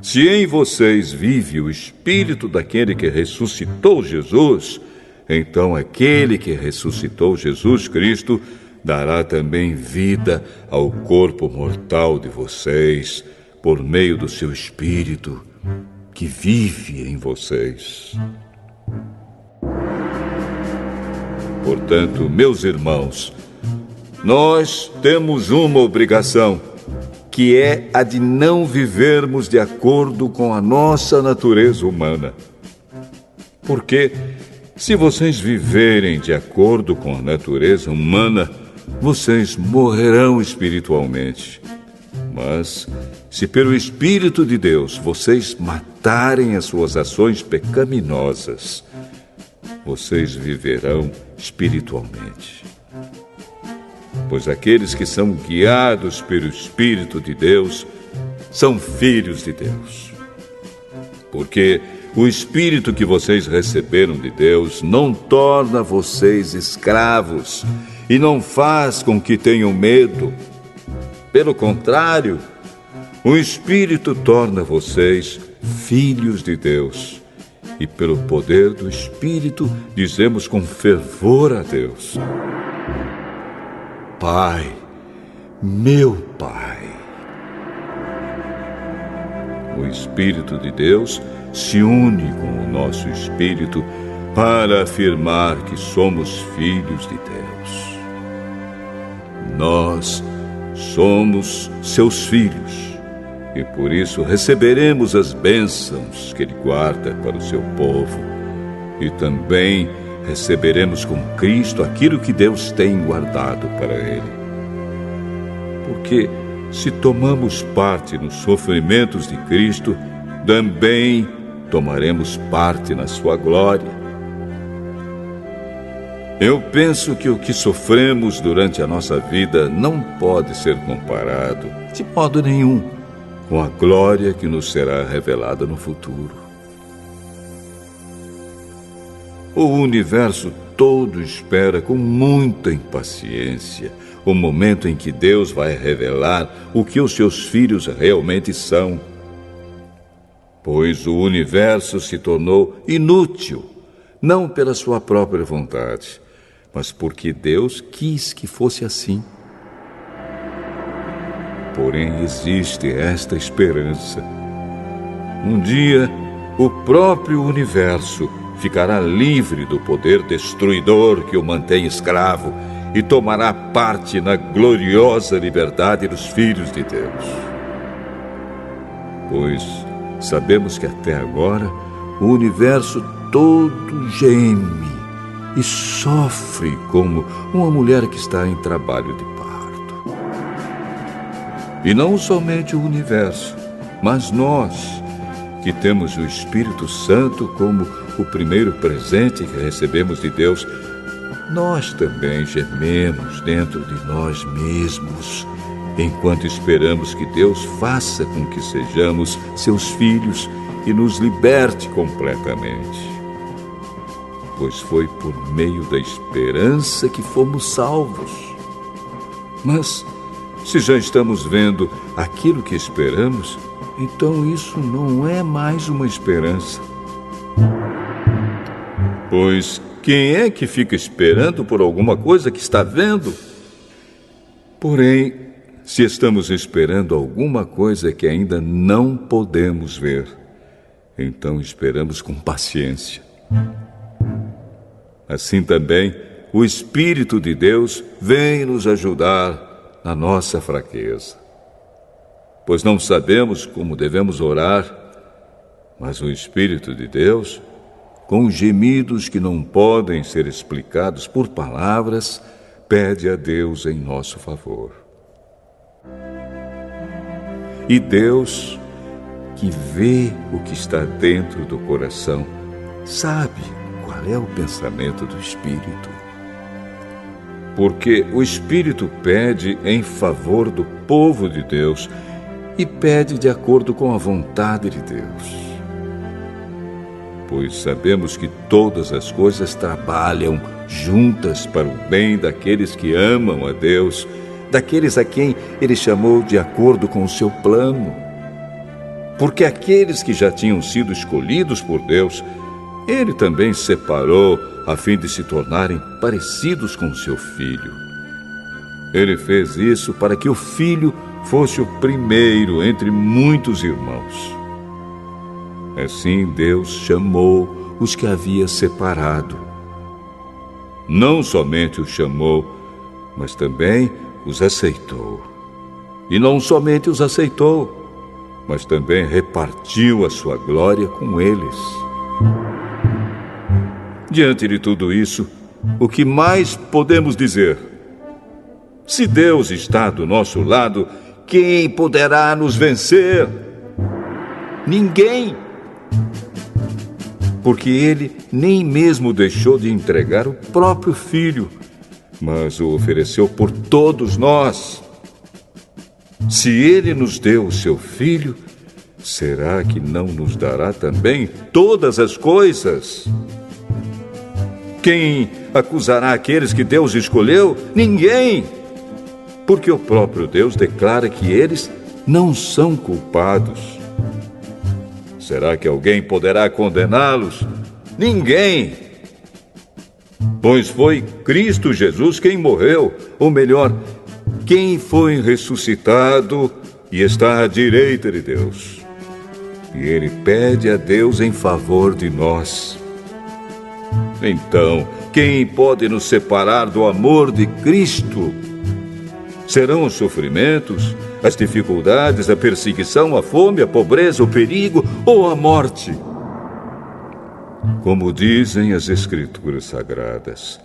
Se em vocês vive o Espírito daquele que ressuscitou Jesus, então aquele que ressuscitou Jesus Cristo dará também vida ao corpo mortal de vocês, por meio do seu Espírito, que vive em vocês. Portanto, meus irmãos, nós temos uma obrigação, que é a de não vivermos de acordo com a nossa natureza humana. Porque, se vocês viverem de acordo com a natureza humana, vocês morrerão espiritualmente. Mas, se pelo Espírito de Deus vocês matarem as suas ações pecaminosas, vocês viverão espiritualmente. Pois aqueles que são guiados pelo Espírito de Deus são filhos de Deus. Porque o Espírito que vocês receberam de Deus não torna vocês escravos e não faz com que tenham medo. Pelo contrário, o Espírito torna vocês filhos de Deus. E pelo poder do Espírito dizemos com fervor a Deus: Pai, meu Pai. O Espírito de Deus se une com o nosso espírito para afirmar que somos filhos de Deus. Nós somos seus filhos e por isso receberemos as bênçãos que Ele guarda para o seu povo e também receberemos com Cristo aquilo que Deus tem guardado para Ele. Porque se tomamos parte nos sofrimentos de Cristo, também tomaremos parte na sua glória. Eu penso que o que sofremos durante a nossa vida não pode ser comparado, de modo nenhum, com a glória que nos será revelada no futuro. O universo todo espera com muita impaciência o momento em que Deus vai revelar o que os seus filhos realmente são. Pois o universo se tornou inútil, não pela sua própria vontade, mas porque Deus quis que fosse assim. Porém, existe esta esperança. Um dia, o próprio universo ficará livre do poder destruidor que o mantém escravo e tomará parte na gloriosa liberdade dos filhos de Deus. Pois sabemos que até agora o universo todo geme e sofre como uma mulher que está em trabalho de parto. E não somente o universo, mas nós, que temos o Espírito Santo como o primeiro presente que recebemos de Deus, nós também gememos dentro de nós mesmos, enquanto esperamos que Deus faça com que sejamos seus filhos e nos liberte completamente. Pois foi por meio da esperança que fomos salvos. Mas, se já estamos vendo aquilo que esperamos, então isso não é mais uma esperança. Pois quem é que fica esperando por alguma coisa que está vendo? Porém, se estamos esperando alguma coisa que ainda não podemos ver, então esperamos com paciência. Assim também, o Espírito de Deus vem nos ajudar na nossa fraqueza. Pois não sabemos como devemos orar, mas o Espírito de Deus, com gemidos que não podem ser explicados por palavras, pede a Deus em nosso favor. E Deus, que vê o que está dentro do coração, sabe qual é o pensamento do Espírito. Porque o Espírito pede em favor do povo de Deus e pede de acordo com a vontade de Deus. Pois sabemos que todas as coisas trabalham juntas para o bem daqueles que amam a Deus, daqueles a quem Ele chamou de acordo com o seu plano. Porque aqueles que já tinham sido escolhidos por Deus, Ele também separou a fim de se tornarem parecidos com seu Filho. Ele fez isso para que o Filho fosse o primeiro entre muitos irmãos. Assim Deus chamou os que havia separado. Não somente os chamou, mas também os aceitou. E não somente os aceitou, mas também repartiu a sua glória com eles. Diante de tudo isso, o que mais podemos dizer? Se Deus está do nosso lado, quem poderá nos vencer? Ninguém! Porque Ele nem mesmo deixou de entregar o próprio Filho, mas o ofereceu por todos nós. Se Ele nos deu o seu Filho, será que não nos dará também todas as coisas? Quem acusará aqueles que Deus escolheu? Ninguém! Porque o próprio Deus declara que eles não são culpados. Será que alguém poderá condená-los? Ninguém! Pois foi Cristo Jesus quem morreu, ou melhor, quem foi ressuscitado e está à direita de Deus. E Ele pede a Deus em favor de nós. Então, quem pode nos separar do amor de Cristo? Serão os sofrimentos, as dificuldades, a perseguição, a fome, a pobreza, o perigo ou a morte? Como dizem as Escrituras Sagradas,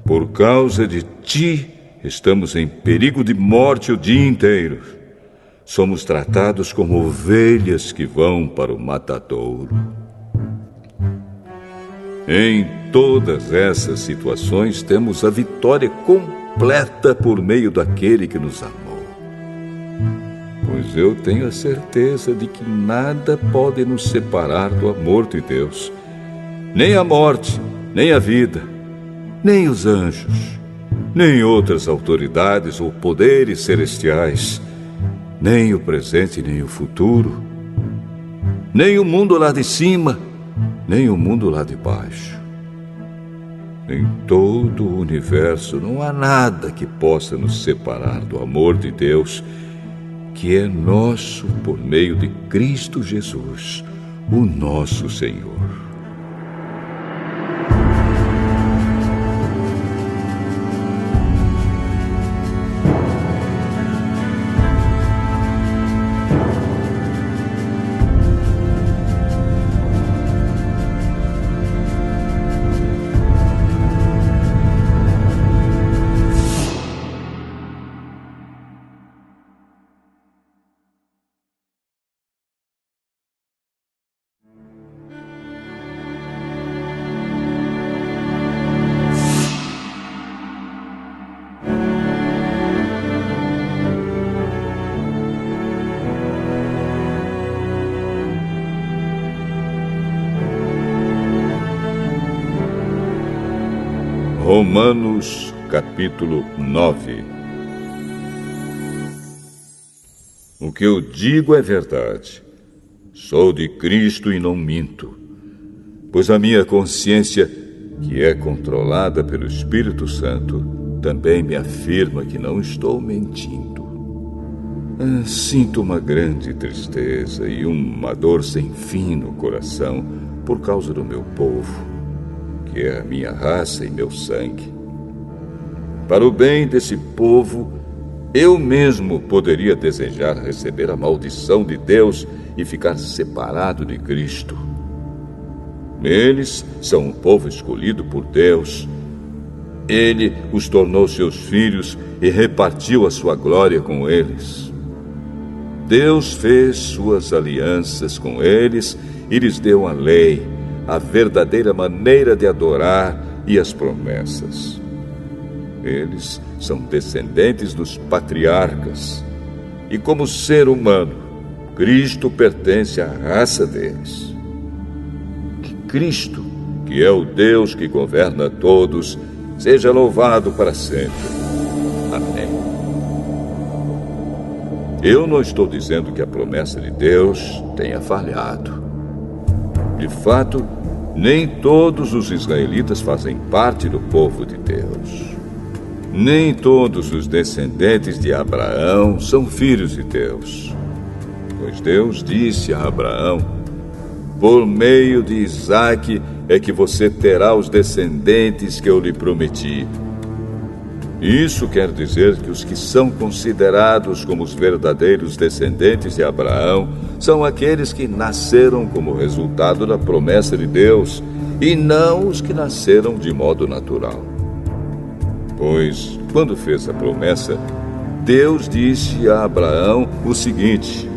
por causa de ti estamos em perigo de morte o dia inteiro. Somos tratados como ovelhas que vão para o matadouro. Em todas essas situações, temos a vitória completa por meio daquele que nos amou. Pois eu tenho a certeza de que nada pode nos separar do amor de Deus. Nem a morte, nem a vida, nem os anjos, nem outras autoridades ou poderes celestiais, nem o presente, nem o futuro, nem o mundo lá de cima, nem o mundo lá de baixo. Em todo o universo não há nada que possa nos separar do amor de Deus, que é nosso por meio de Cristo Jesus, o nosso Senhor. Romanos, capítulo 9. O que eu digo é verdade. Sou de Cristo e não minto. Pois a minha consciência, que é controlada pelo Espírito Santo, também me afirma que não estou mentindo. Sinto uma grande tristeza e uma dor sem fim no coração por causa do meu povo, que é a minha raça e meu sangue. Para o bem desse povo, eu mesmo poderia desejar receber a maldição de Deus e ficar separado de Cristo. Eles são um povo escolhido por Deus. Ele os tornou seus filhos e repartiu a sua glória com eles. Deus fez suas alianças com eles e lhes deu a lei, a verdadeira maneira de adorar e as promessas. Eles são descendentes dos patriarcas, e como ser humano, Cristo pertence à raça deles. Que Cristo, que é o Deus que governa todos, seja louvado para sempre. Amém. Eu não estou dizendo que a promessa de Deus tenha falhado. De fato, nem todos os israelitas fazem parte do povo de Deus. Nem todos os descendentes de Abraão são filhos de Deus. Pois Deus disse a Abraão: por meio de Isaque é que você terá os descendentes que eu lhe prometi. Isso quer dizer que os que são considerados como os verdadeiros descendentes de Abraão são aqueles que nasceram como resultado da promessa de Deus, e não os que nasceram de modo natural. Pois, quando fez a promessa, Deus disse a Abraão o seguinte: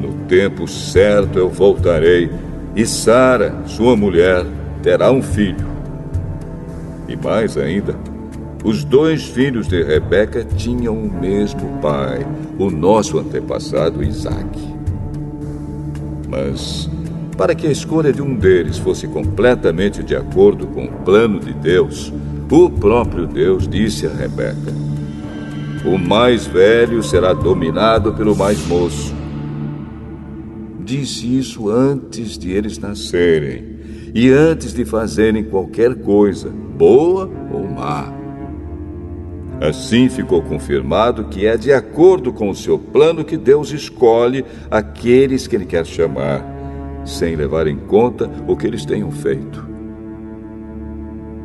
no tempo certo eu voltarei, e Sara, sua mulher, terá um filho. E mais ainda, os dois filhos de Rebeca tinham o mesmo pai, o nosso antepassado Isaque. Mas, para que a escolha de um deles fosse completamente de acordo com o plano de Deus, o próprio Deus disse a Rebeca: o mais velho será dominado pelo mais moço. Disse isso antes de eles nascerem e antes de fazerem qualquer coisa, boa ou má. Assim ficou confirmado que é de acordo com o seu plano que Deus escolhe aqueles que Ele quer chamar, sem levar em conta o que eles tenham feito.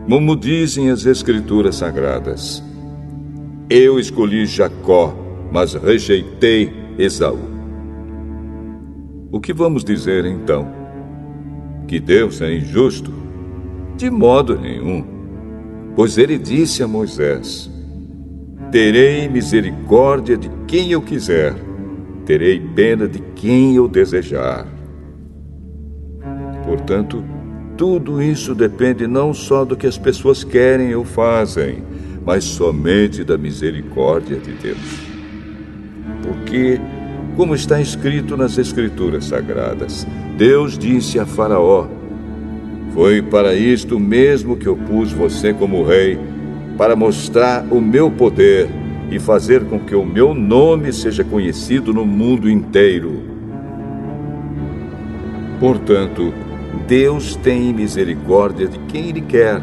Como dizem as Escrituras Sagradas: eu escolhi Jacó, mas rejeitei Esaú. O que vamos dizer então? Que Deus é injusto? De modo nenhum. Pois Ele disse a Moisés: terei misericórdia de quem eu quiser, terei pena de quem eu desejar. Portanto, tudo isso depende não só do que as pessoas querem ou fazem, mas somente da misericórdia de Deus. Porque, como está escrito nas Escrituras Sagradas, Deus disse a Faraó: foi para isto mesmo que eu pus você como rei, para mostrar o meu poder e fazer com que o meu nome seja conhecido no mundo inteiro. Portanto, Deus tem misericórdia de quem Ele quer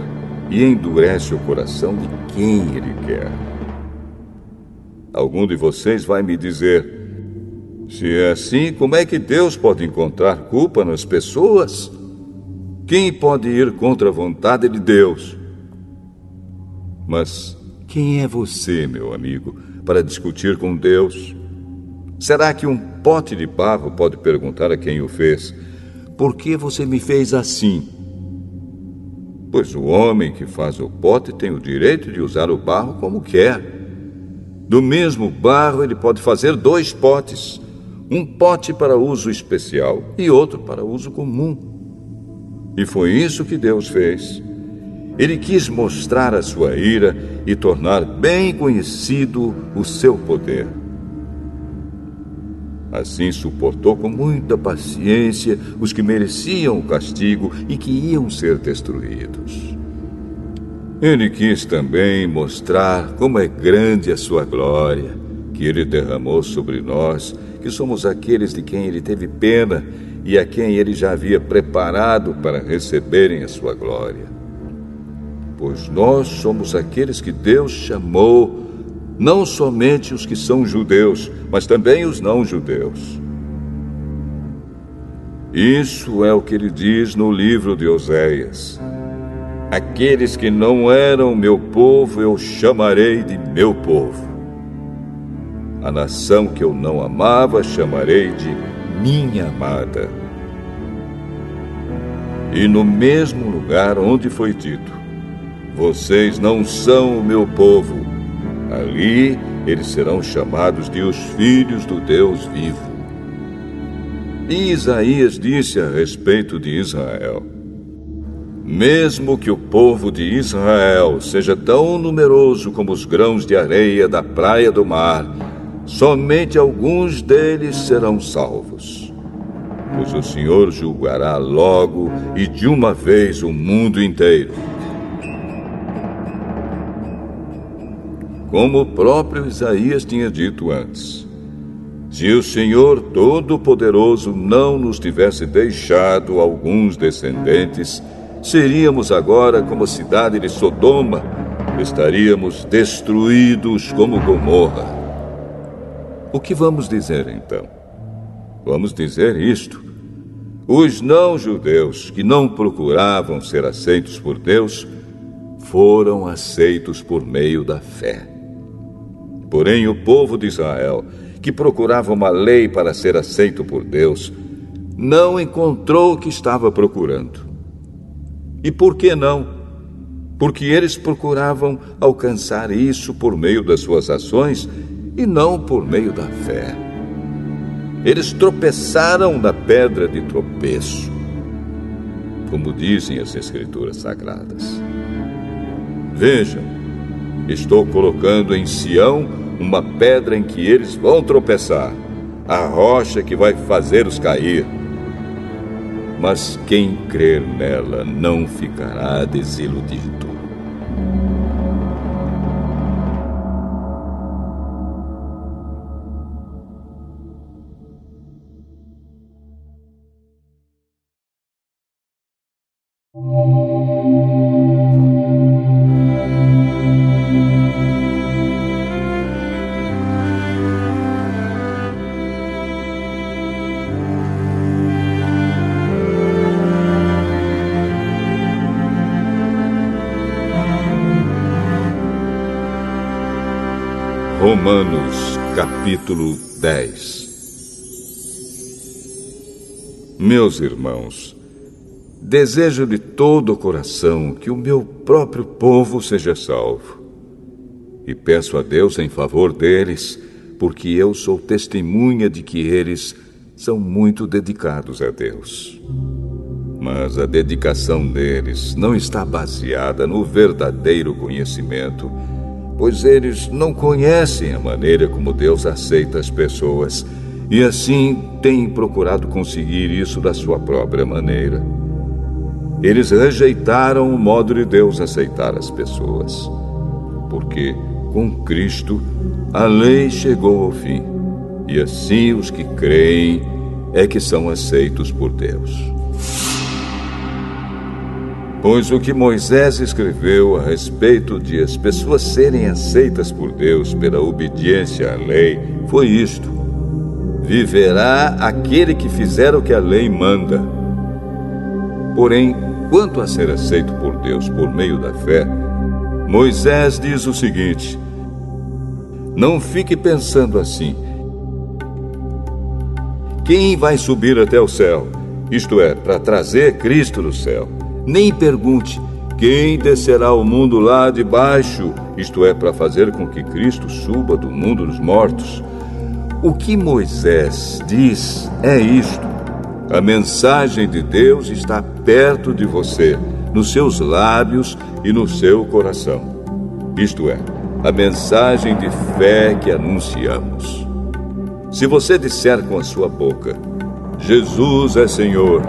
e endurece o coração de quem Ele quer. Algum de vocês vai me dizer: se é assim, como é que Deus pode encontrar culpa nas pessoas? Quem pode ir contra a vontade de Deus? Mas quem é você, meu amigo, para discutir com Deus? Será que um pote de barro pode perguntar a quem o fez: por que você me fez assim? Pois o homem que faz o pote tem o direito de usar o barro como quer. Do mesmo barro ele pode fazer 2 potes, um pote para uso especial e outro para uso comum. E foi isso que Deus fez. Ele quis mostrar a sua ira e tornar bem conhecido o seu poder. Assim suportou com muita paciência os que mereciam o castigo e que iam ser destruídos. Ele quis também mostrar como é grande a sua glória, que Ele derramou sobre nós, que somos aqueles de quem Ele teve pena e a quem Ele já havia preparado para receberem a sua glória. Pois nós somos aqueles que Deus chamou, não somente os que são judeus, mas também os não-judeus. Isso é o que Ele diz no livro de Oséias: aqueles que não eram meu povo eu chamarei de meu povo. A nação que eu não amava chamarei de minha amada. E no mesmo lugar onde foi dito: vocês não são o meu povo, ali eles serão chamados de os filhos do Deus vivo. E Isaías disse a respeito de Israel: mesmo que o povo de Israel seja tão numeroso como os grãos de areia da praia do mar, somente alguns deles serão salvos. Pois o Senhor julgará logo e de uma vez o mundo inteiro. Como o próprio Isaías tinha dito antes: se o Senhor Todo-Poderoso não nos tivesse deixado alguns descendentes, seríamos agora como a cidade de Sodoma, estaríamos destruídos como Gomorra. O que vamos dizer então? Vamos dizer isto: os não-judeus que não procuravam ser aceitos por Deus foram aceitos por meio da fé. Porém, o povo de Israel, que procurava uma lei para ser aceito por Deus, não encontrou o que estava procurando. E por que não? Porque eles procuravam alcançar isso por meio das suas ações e não por meio da fé. Eles tropeçaram na pedra de tropeço, como dizem as Escrituras Sagradas. Vejam, estou colocando em Sião uma pedra em que eles vão tropeçar, a rocha que vai fazê-los cair. Mas quem crer nela não ficará desiludido. Romanos, capítulo 10. Meus irmãos, desejo de todo o coração que o meu próprio povo seja salvo. E peço a Deus em favor deles, porque eu sou testemunha de que eles são muito dedicados a Deus. Mas a dedicação deles não está baseada no verdadeiro conhecimento, pois eles não conhecem a maneira como Deus aceita as pessoas e assim têm procurado conseguir isso da sua própria maneira. Eles rejeitaram o modo de Deus aceitar as pessoas, porque com Cristo a lei chegou ao fim, e assim os que creem é que são aceitos por Deus. Pois o que Moisés escreveu a respeito de as pessoas serem aceitas por Deus pela obediência à lei foi isto: viverá aquele que fizer o que a lei manda. Porém, quanto a ser aceito por Deus por meio da fé, Moisés diz o seguinte: não fique pensando assim: quem vai subir até o céu? Isto é, para trazer Cristo do céu. Nem pergunte: quem descerá ao mundo lá de baixo? Isto é, para fazer com que Cristo suba do mundo dos mortos. O que Moisés diz é isto: a mensagem de Deus está perto de você, nos seus lábios e no seu coração. Isto é, a mensagem de fé que anunciamos. Se você disser com a sua boca: Jesus é Senhor,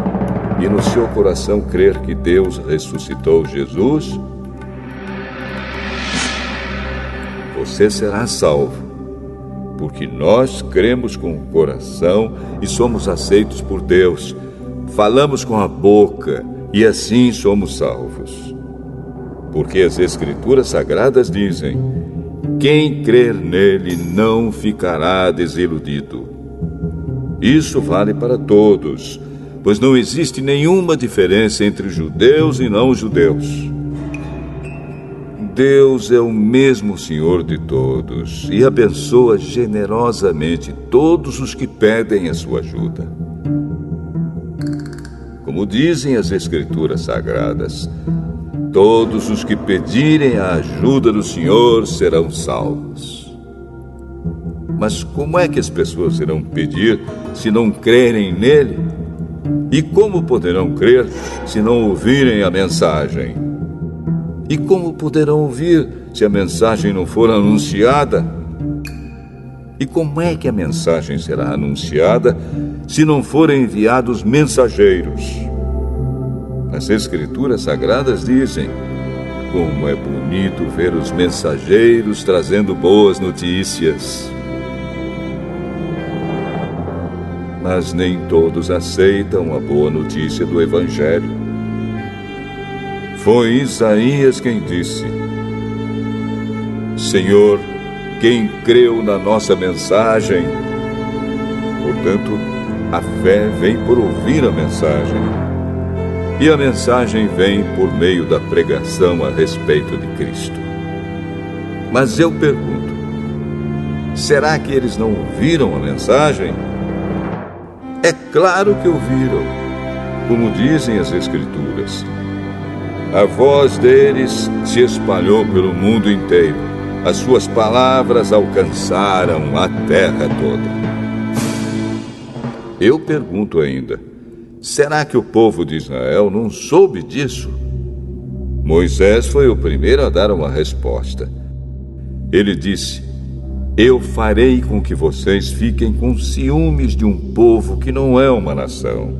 e no seu coração crer que Deus ressuscitou Jesus, você será salvo, porque nós cremos com o coração e somos aceitos por Deus. Falamos com a boca e assim somos salvos. Porque as Escrituras Sagradas dizem: quem crer nele não ficará desiludido. Isso vale para todos, pois não existe nenhuma diferença entre judeus e não-judeus. Deus é o mesmo Senhor de todos e abençoa generosamente todos os que pedem a sua ajuda. Como dizem as Escrituras Sagradas, todos os que pedirem a ajuda do Senhor serão salvos. Mas como é que as pessoas irão pedir se não crerem nele? E como poderão crer se não ouvirem a mensagem? E como poderão ouvir se a mensagem não for anunciada? E como é que a mensagem será anunciada se não forem enviados mensageiros? As Escrituras Sagradas dizem: como é bonito ver os mensageiros trazendo boas notícias. Mas nem todos aceitam a boa notícia do Evangelho. Foi Isaías quem disse: Senhor, quem creu na nossa mensagem? Portanto, a fé vem por ouvir a mensagem. E a mensagem vem por meio da pregação a respeito de Cristo. Mas eu pergunto: será que eles não ouviram a mensagem? É claro que ouviram. Como dizem as Escrituras, a voz deles se espalhou pelo mundo inteiro. As suas palavras alcançaram a terra toda. Eu pergunto ainda: será que o povo de Israel não soube disso? Moisés foi o primeiro a dar uma resposta. Ele disse: eu farei com que vocês fiquem com ciúmes de um povo que não é uma nação.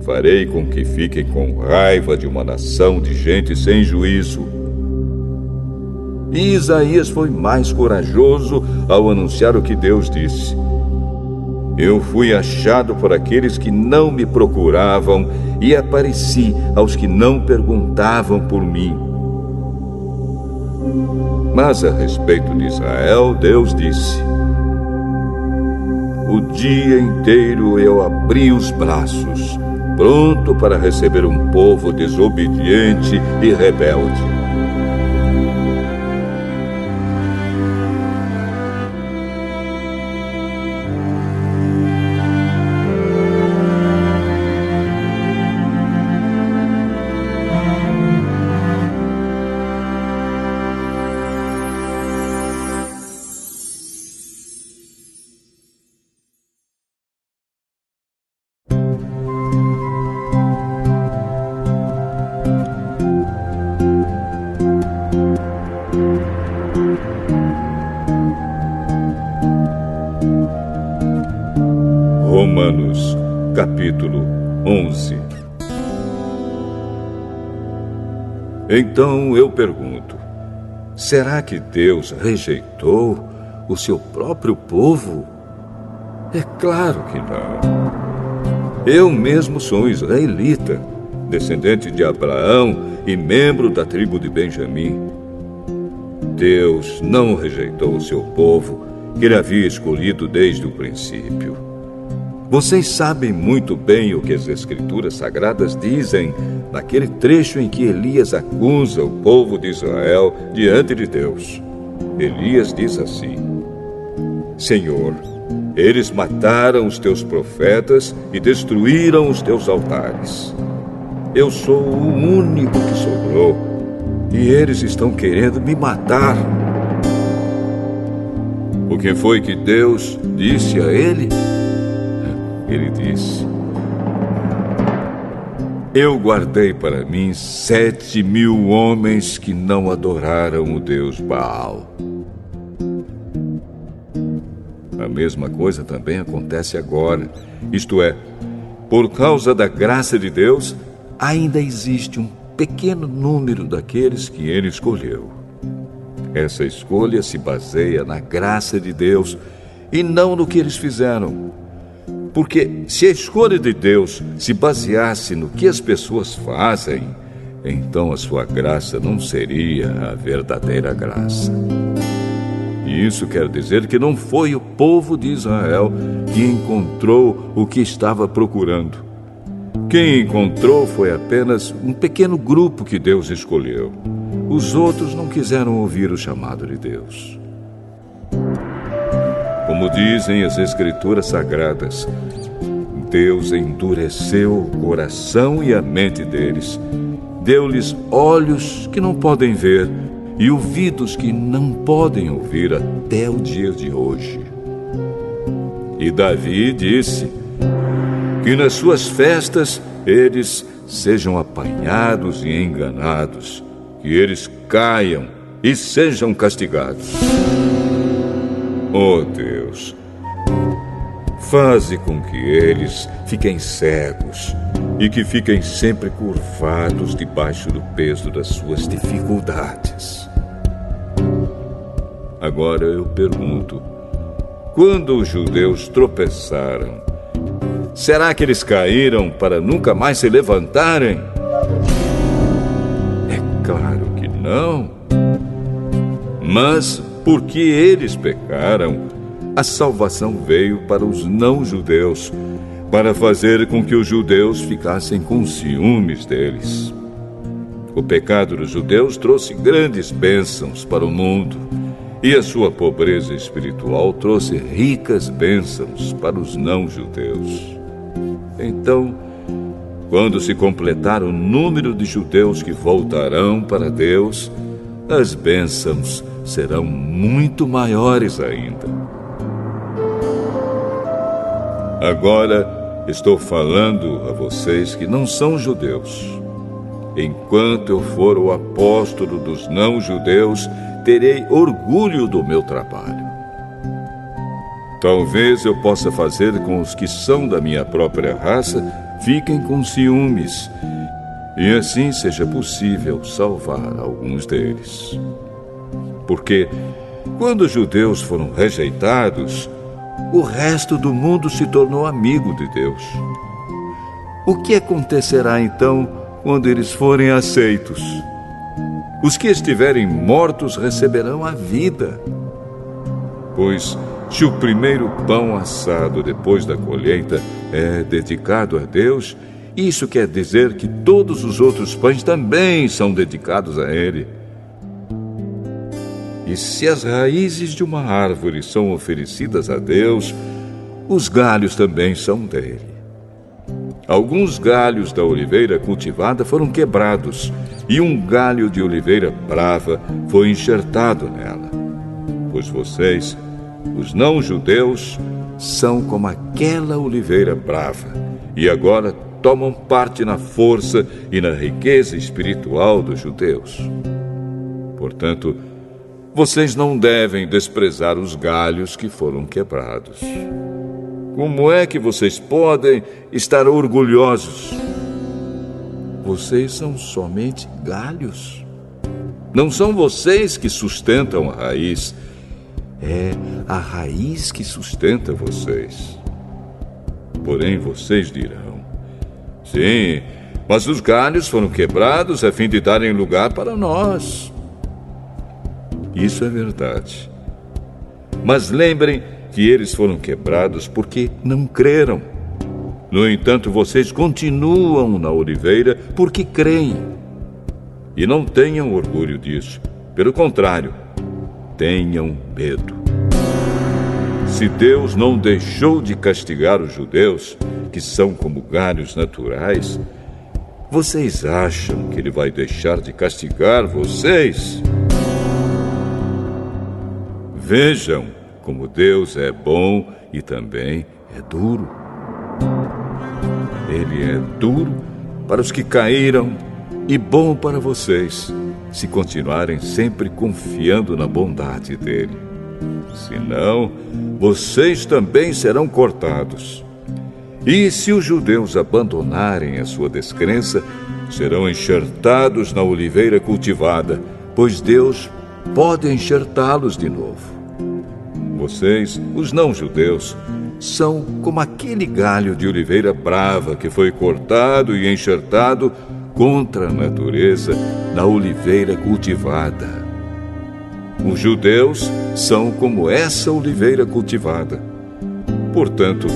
Farei com que fiquem com raiva de uma nação de gente sem juízo. E Isaías foi mais corajoso ao anunciar o que Deus disse: eu fui achado por aqueles que não me procuravam e apareci aos que não perguntavam por mim. Mas a respeito de Israel, Deus disse: o dia inteiro eu abri os braços, pronto para receber um povo desobediente e rebelde. Romanos, capítulo 11. Então eu pergunto, será que Deus rejeitou o seu próprio povo? É claro que não. Eu mesmo sou israelita, descendente de Abraão e membro da tribo de Benjamim. Deus não rejeitou o seu povo, que ele havia escolhido desde o princípio. Vocês sabem muito bem o que as Escrituras Sagradas dizem naquele trecho em que Elias acusa o povo de Israel diante de Deus. Elias diz assim: Senhor, eles mataram os teus profetas e destruíram os teus altares. Eu sou o único que sobrou, e eles estão querendo me matar. O que foi que Deus disse a ele? Ele disse: Eu guardei para mim 7.000 homens que não adoraram o Deus Baal. A mesma coisa também acontece agora. Isto é, por causa da graça de Deus, ainda existe um pequeno número daqueles que ele escolheu. Essa escolha se baseia na graça de Deus e não no que eles fizeram. Porque se a escolha de Deus se baseasse no que as pessoas fazem, então a sua graça não seria a verdadeira graça. E isso quer dizer que não foi o povo de Israel que encontrou o que estava procurando. Quem encontrou foi apenas um pequeno grupo que Deus escolheu. Os outros não quiseram ouvir o chamado de Deus. Como dizem as Escrituras Sagradas, Deus endureceu o coração e a mente deles, deu-lhes olhos que não podem ver e ouvidos que não podem ouvir até o dia de hoje. E Davi disse que nas suas festas eles sejam apanhados e enganados, que eles caiam e sejam castigados. Oh Deus, faze com que eles fiquem cegos e que fiquem sempre curvados debaixo do peso das suas dificuldades. Agora eu pergunto, quando os judeus tropeçaram, será que eles caíram para nunca mais se levantarem? É claro que não. Mas, porque eles pecaram, a salvação veio para os não-judeus, para fazer com que os judeus ficassem com ciúmes deles. O pecado dos judeus trouxe grandes bênçãos para o mundo, e a sua pobreza espiritual trouxe ricas bênçãos para os não-judeus. Então, quando se completar o número de judeus que voltarão para Deus, as bênçãos serão muito maiores ainda. Agora estou falando a vocês que não são judeus. Enquanto eu for o apóstolo dos não-judeus, terei orgulho do meu trabalho. Talvez eu possa fazer com os que são da minha própria raça fiquem com ciúmes, e assim seja possível salvar alguns deles. Porque, quando os judeus foram rejeitados, o resto do mundo se tornou amigo de Deus. O que acontecerá então quando eles forem aceitos? Os que estiverem mortos receberão a vida. Pois, se o primeiro pão assado depois da colheita é dedicado a Deus, isso quer dizer que todos os outros pães também são dedicados a Ele. E se as raízes de uma árvore são oferecidas a Deus, os galhos também são dele. Alguns galhos da oliveira cultivada foram quebrados, e um galho de oliveira brava foi enxertado nela. Pois vocês, os não-judeus, são como aquela oliveira brava, e agora tomam parte na força e na riqueza espiritual dos judeus. Portanto, vocês não devem desprezar os galhos que foram quebrados. Como é que vocês podem estar orgulhosos? Vocês são somente galhos. Não são vocês que sustentam a raiz. É a raiz que sustenta vocês. Porém, vocês dirão: sim, mas os galhos foram quebrados a fim de darem lugar para nós. Isso é verdade. Mas lembrem que eles foram quebrados porque não creram. No entanto, vocês continuam na oliveira porque creem. E não tenham orgulho disso. Pelo contrário, tenham medo. Se Deus não deixou de castigar os judeus, que são como galhos naturais, vocês acham que Ele vai deixar de castigar vocês? Vejam como Deus é bom e também é duro. Ele é duro para os que caíram e bom para vocês, se continuarem sempre confiando na bondade dele. Senão, vocês também serão cortados. E se os judeus abandonarem a sua descrença, serão enxertados na oliveira cultivada, pois Deus pode enxertá-los de novo. Vocês, os não-judeus, são como aquele galho de oliveira brava que foi cortado e enxertado contra a natureza na oliveira cultivada. Os judeus são como essa oliveira cultivada. Portanto,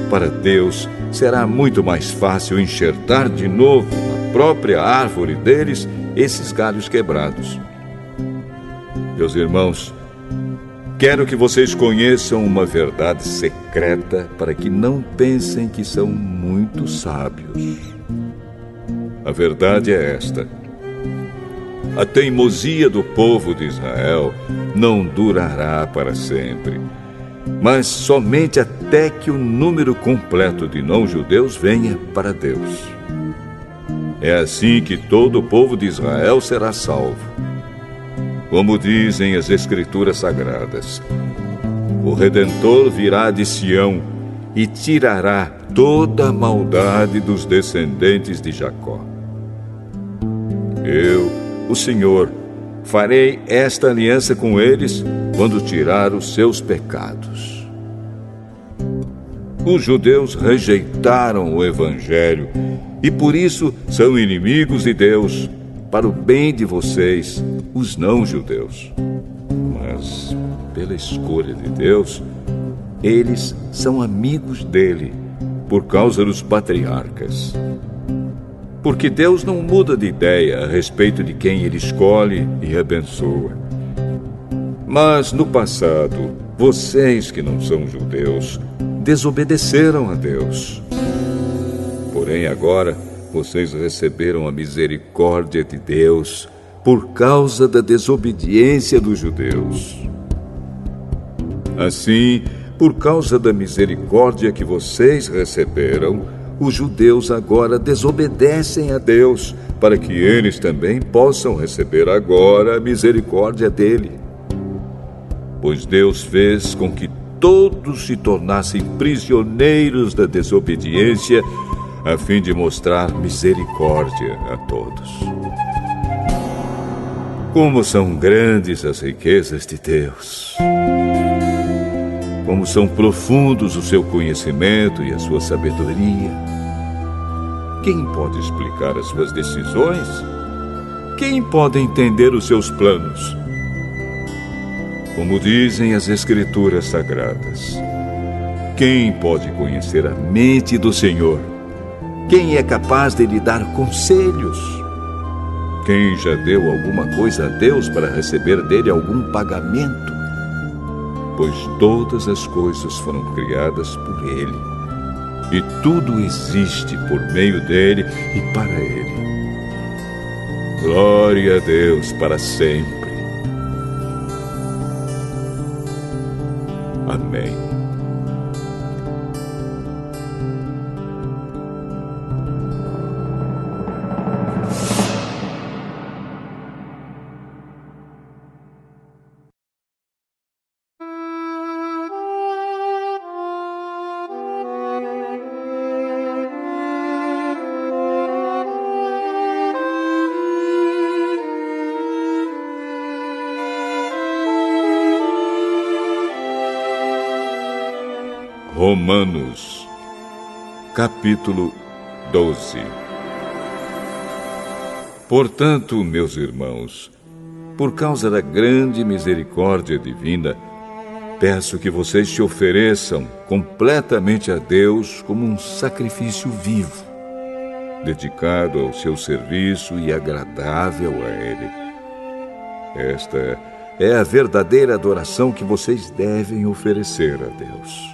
para Deus será muito mais fácil enxertar de novo na própria árvore deles esses galhos quebrados. Meus irmãos, quero que vocês conheçam uma verdade secreta para que não pensem que são muito sábios. A verdade é esta: a teimosia do povo de Israel não durará para sempre, mas somente até que o número completo de não-judeus venha para Deus. É assim que todo o povo de Israel será salvo. Como dizem as Escrituras Sagradas, o Redentor virá de Sião e tirará toda a maldade dos descendentes de Jacó. Eu, o Senhor, farei esta aliança com eles quando tirar os seus pecados. Os judeus rejeitaram o Evangelho e por isso são inimigos de Deus, para o bem de vocês, os não-judeus. Mas, pela escolha de Deus, eles são amigos dele, por causa dos patriarcas. Porque Deus não muda de ideia a respeito de quem ele escolhe e abençoa. Mas no passado, vocês que não são judeus, desobedeceram a Deus. Porém agora, vocês receberam a misericórdia de Deus por causa da desobediência dos judeus. Assim, por causa da misericórdia que vocês receberam, os judeus agora desobedecem a Deus, para que eles também possam receber agora a misericórdia dele. Pois Deus fez com que todos se tornassem prisioneiros da desobediência, a fim de mostrar misericórdia a todos. Como são grandes as riquezas de Deus! Como são profundos o seu conhecimento e a sua sabedoria! Quem pode explicar as suas decisões? Quem pode entender os seus planos? Como dizem as Escrituras Sagradas, quem pode conhecer a mente do Senhor? Quem é capaz de lhe dar conselhos? Quem já deu alguma coisa a Deus para receber dele algum pagamento? Pois todas as coisas foram criadas por ele, e tudo existe por meio dele e para ele. Glória a Deus para sempre. Amém. Romanos, capítulo 12. Portanto, meus irmãos, por causa da grande misericórdia divina, peço que vocês se ofereçam completamente a Deus como um sacrifício vivo, dedicado ao seu serviço e agradável a Ele. Esta é a verdadeira adoração que vocês devem oferecer a Deus.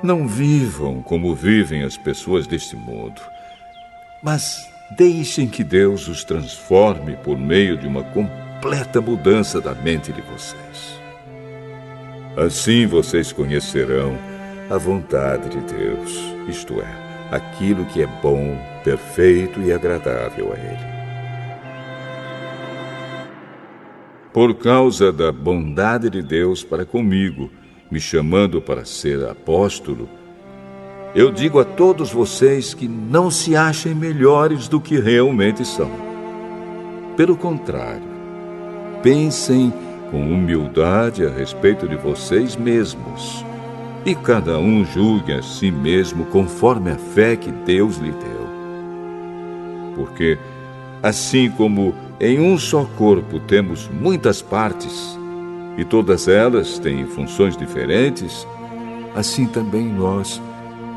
Não vivam como vivem as pessoas deste mundo, mas deixem que Deus os transforme por meio de uma completa mudança da mente de vocês. Assim vocês conhecerão a vontade de Deus, isto é, aquilo que é bom, perfeito e agradável a Ele. Por causa da bondade de Deus para comigo, me chamando para ser apóstolo, eu digo a todos vocês que não se achem melhores do que realmente são. Pelo contrário, pensem com humildade a respeito de vocês mesmos, e cada um julgue a si mesmo conforme a fé que Deus lhe deu. Porque, assim como em um só corpo temos muitas partes, e todas elas têm funções diferentes, assim também nós,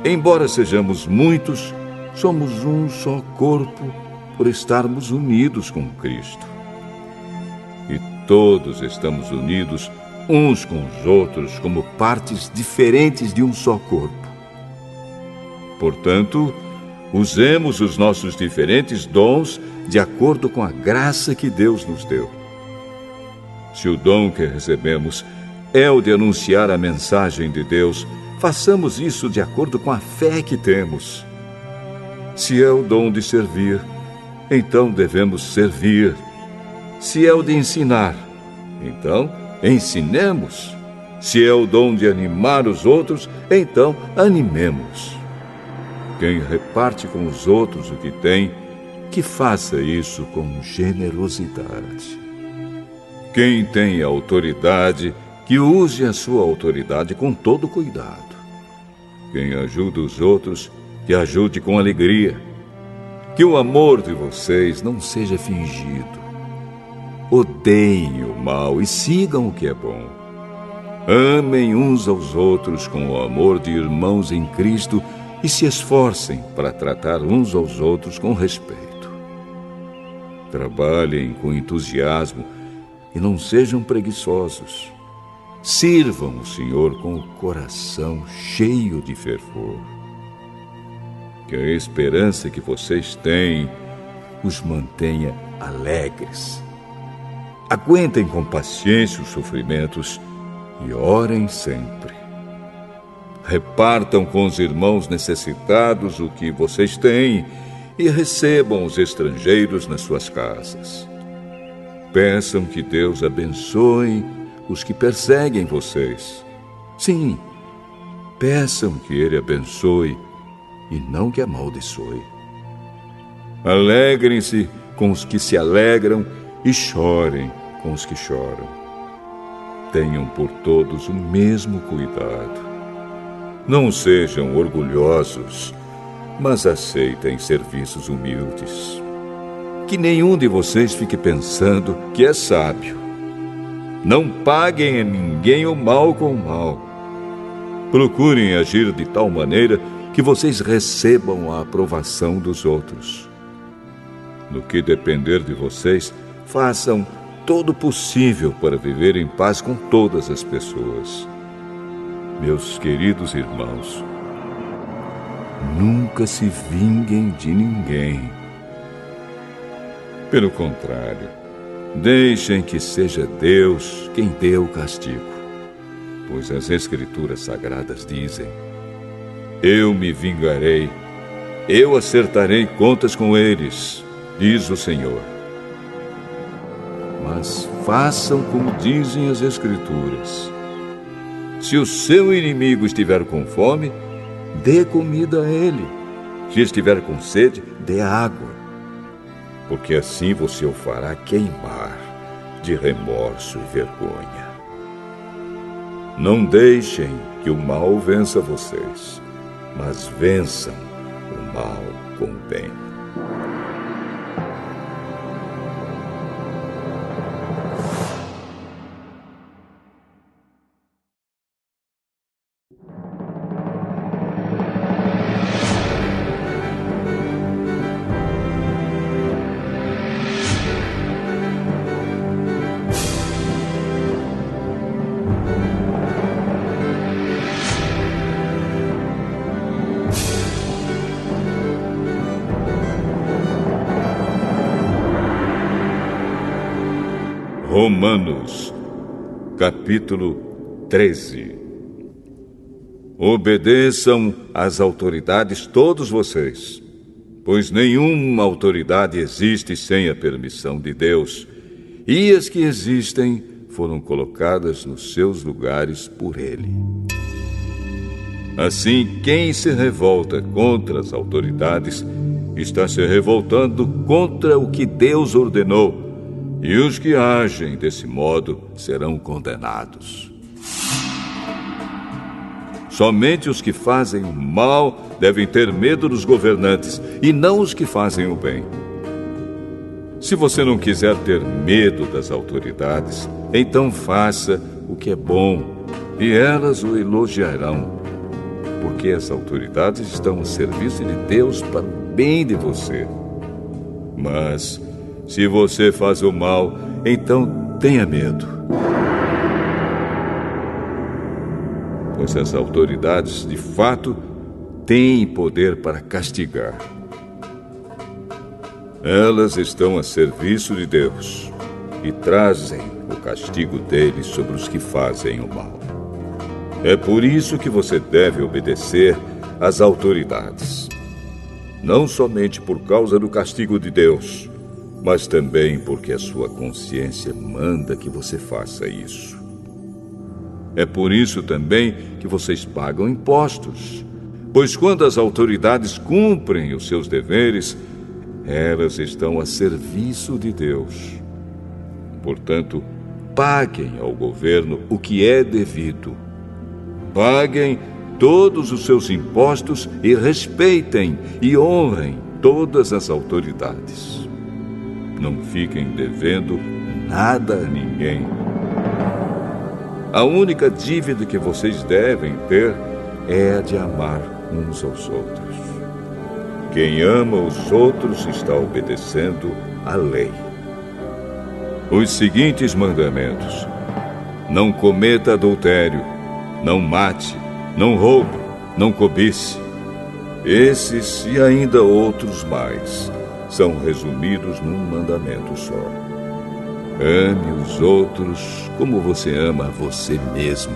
embora sejamos muitos, somos um só corpo por estarmos unidos com Cristo. E todos estamos unidos uns com os outros como partes diferentes de um só corpo. Portanto, usemos os nossos diferentes dons de acordo com a graça que Deus nos deu. Se o dom que recebemos é o de anunciar a mensagem de Deus, façamos isso de acordo com a fé que temos. Se é o dom de servir, então devemos servir. Se é o de ensinar, então ensinemos. Se é o dom de animar os outros, então animemos. Quem reparte com os outros o que tem, que faça isso com generosidade. Quem tem autoridade, que use a sua autoridade com todo cuidado. Quem ajuda os outros, que ajude com alegria. Que o amor de vocês não seja fingido. Odeiem o mal e sigam o que é bom. Amem uns aos outros com o amor de irmãos em Cristo e se esforcem para tratar uns aos outros com respeito. Trabalhem com entusiasmo e não sejam preguiçosos. Sirvam o Senhor com o coração cheio de fervor. Que a esperança que vocês têm os mantenha alegres. Aguentem com paciência os sofrimentos e orem sempre. Repartam com os irmãos necessitados o que vocês têm e recebam os estrangeiros nas suas casas. Peçam que Deus abençoe os que perseguem vocês. Sim, peçam que Ele abençoe e não que amaldiçoe. Alegrem-se com os que se alegram e chorem com os que choram. Tenham por todos o mesmo cuidado. Não sejam orgulhosos, mas aceitem serviços humildes. Que nenhum de vocês fique pensando que é sábio. Não paguem a ninguém o mal com o mal. Procurem agir de tal maneira que vocês recebam a aprovação dos outros. No que depender de vocês, façam todo o possível para viver em paz com todas as pessoas. Meus queridos irmãos, nunca se vinguem de ninguém. Pelo contrário, deixem que seja Deus quem dê o castigo, pois as Escrituras Sagradas dizem: eu me vingarei, eu acertarei contas com eles, diz o Senhor. Mas façam como dizem as Escrituras. Se o seu inimigo estiver com fome, dê comida a ele. Se estiver com sede, dê água. Porque assim você o fará queimar de remorso e vergonha. Não deixem que o mal vença vocês, mas vençam o mal com o bem. Romanos, capítulo 13. Obedeçam às autoridades todos vocês, pois nenhuma autoridade existe sem a permissão de Deus, e as que existem foram colocadas nos seus lugares por Ele. Assim, quem se revolta contra as autoridades está se revoltando contra o que Deus ordenou, e os que agem desse modo serão condenados. Somente os que fazem o mal devem ter medo dos governantes, e não os que fazem o bem. Se você não quiser ter medo das autoridades, então faça o que é bom, e elas o elogiarão, porque as autoridades estão a serviço de Deus para o bem de você. Mas se você faz o mal, então tenha medo. Pois as autoridades, de fato, têm poder para castigar. Elas estão a serviço de Deus e trazem o castigo dele sobre os que fazem o mal. É por isso que você deve obedecer às autoridades. Não somente por causa do castigo de Deus, mas também porque a sua consciência manda que você faça isso. É por isso também que vocês pagam impostos, pois quando as autoridades cumprem os seus deveres, elas estão a serviço de Deus. Portanto, paguem ao governo o que é devido. Paguem todos os seus impostos e respeitem e honrem todas as autoridades. Não fiquem devendo nada a ninguém. A única dívida que vocês devem ter é a de amar uns aos outros. Quem ama os outros está obedecendo à lei. Os seguintes mandamentos: não cometa adultério, não mate, não roube, não cobice. Esses e ainda outros mais são resumidos num mandamento só. Ame os outros como você ama a você mesmo.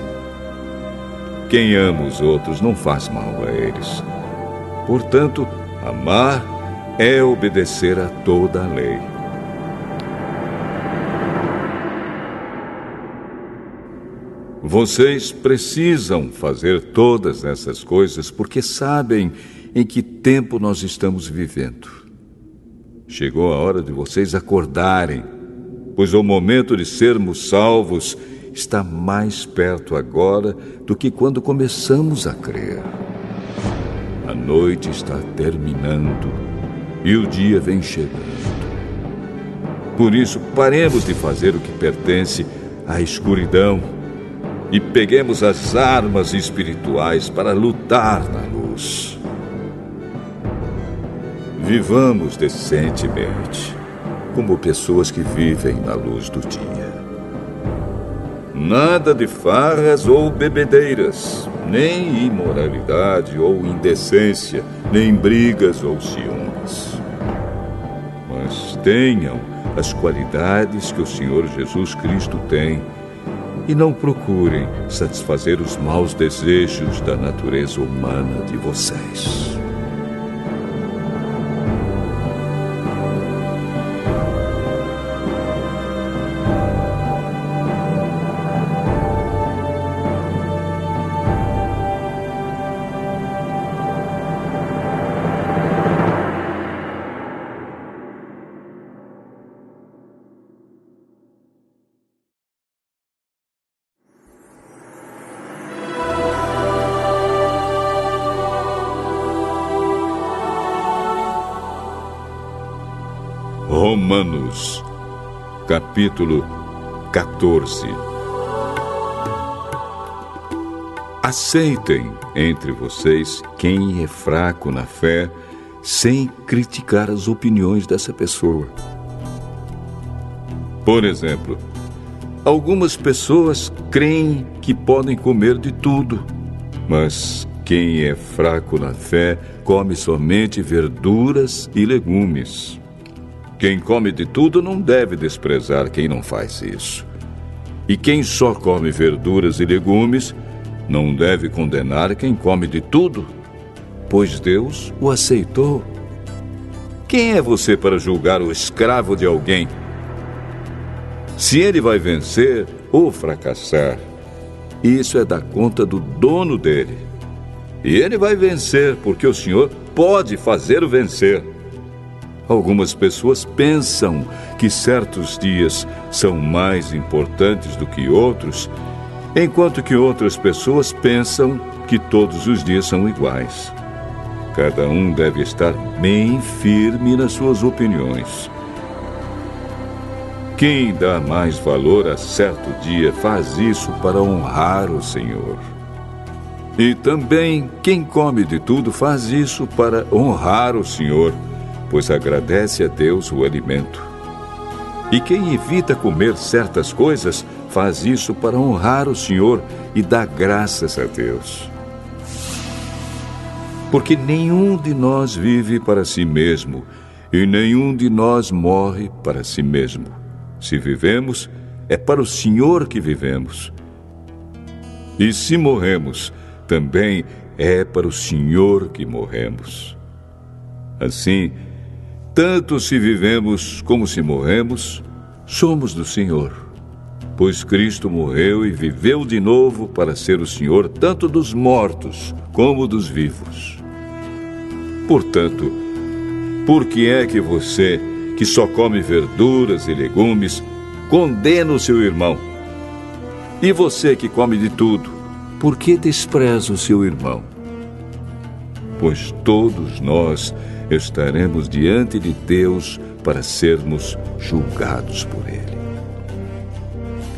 Quem ama os outros não faz mal a eles. Portanto, amar é obedecer a toda a lei. Vocês precisam fazer todas essas coisas porque sabem em que tempo nós estamos vivendo. Chegou a hora de vocês acordarem, pois o momento de sermos salvos está mais perto agora do que quando começamos a crer. A noite está terminando e o dia vem chegando. Por isso, paremos de fazer o que pertence à escuridão e peguemos as armas espirituais para lutar na luz. Vivamos decentemente, como pessoas que vivem na luz do dia. Nada de farras ou bebedeiras, nem imoralidade ou indecência, nem brigas ou ciúmes. Mas tenham as qualidades que o Senhor Jesus Cristo tem e não procurem satisfazer os maus desejos da natureza humana de vocês. Romanos, capítulo 14. Aceitem entre vocês quem é fraco na fé, sem criticar as opiniões dessa pessoa. Por exemplo, algumas pessoas creem que podem comer de tudo, mas quem é fraco na fé come somente verduras e legumes. Quem come de tudo não deve desprezar quem não faz isso. E quem só come verduras e legumes não deve condenar quem come de tudo, pois Deus o aceitou. Quem é você para julgar o escravo de alguém? Se ele vai vencer ou fracassar, isso é da conta do dono dele. E ele vai vencer porque o Senhor pode fazê-lo vencer. Algumas pessoas pensam que certos dias são mais importantes do que outros, enquanto que outras pessoas pensam que todos os dias são iguais. Cada um deve estar bem firme nas suas opiniões. Quem dá mais valor a certo dia faz isso para honrar o Senhor. E também quem come de tudo faz isso para honrar o Senhor, pois agradece a Deus o alimento. E quem evita comer certas coisas faz isso para honrar o Senhor e dá graças a Deus. Porque nenhum de nós vive para si mesmo, e nenhum de nós morre para si mesmo. Se vivemos, é para o Senhor que vivemos. E se morremos, também é para o Senhor que morremos. Assim, tanto se vivemos como se morremos, somos do Senhor. Pois Cristo morreu e viveu de novo para ser o Senhor tanto dos mortos como dos vivos. Portanto, por que é que você, que só come verduras e legumes, condena o seu irmão? E você que come de tudo, por que despreza o seu irmão? Pois todos nós estaremos diante de Deus para sermos julgados por Ele.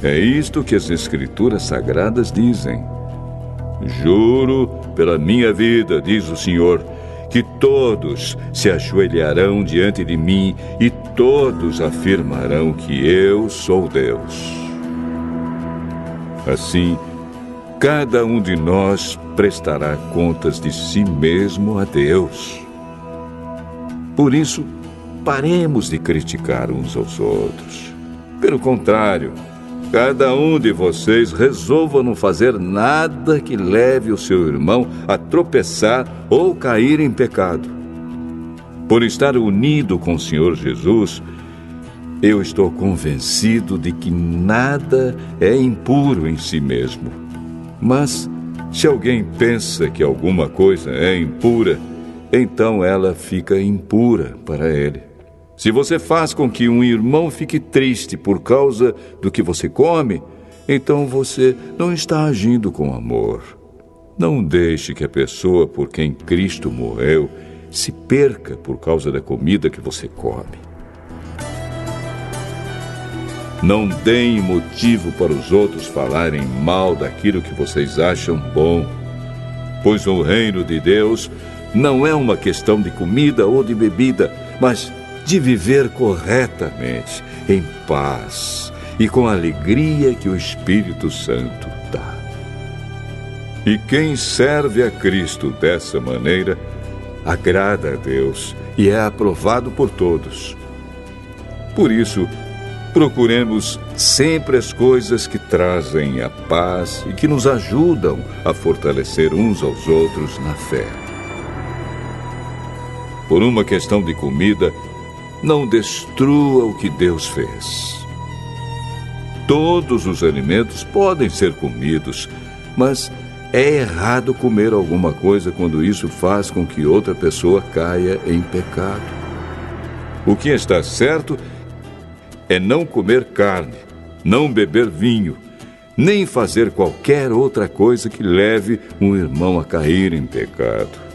É isto que as Escrituras Sagradas dizem. Juro pela minha vida, diz o Senhor, que todos se ajoelharão diante de mim e todos afirmarão que eu sou Deus. Assim, cada um de nós prestará contas de si mesmo a Deus. Por isso, paremos de criticar uns aos outros. Pelo contrário, cada um de vocês resolva não fazer nada que leve o seu irmão a tropeçar ou cair em pecado. Por estar unido com o Senhor Jesus, eu estou convencido de que nada é impuro em si mesmo. Mas, se alguém pensa que alguma coisa é impura, então ela fica impura para ele. Se você faz com que um irmão fique triste por causa do que você come, então você não está agindo com amor. Não deixe que a pessoa por quem Cristo morreu se perca por causa da comida que você come. Não deem motivo para os outros falarem mal daquilo que vocês acham bom, pois o reino de Deus não é uma questão de comida ou de bebida, mas de viver corretamente, em paz e com a alegria que o Espírito Santo dá. E quem serve a Cristo dessa maneira, agrada a Deus e é aprovado por todos. Por isso, procuremos sempre as coisas que trazem a paz e que nos ajudam a fortalecer uns aos outros na fé. Por uma questão de comida, não destrua o que Deus fez. Todos os alimentos podem ser comidos, mas é errado comer alguma coisa quando isso faz com que outra pessoa caia em pecado. O que está certo é não comer carne, não beber vinho, nem fazer qualquer outra coisa que leve um irmão a cair em pecado.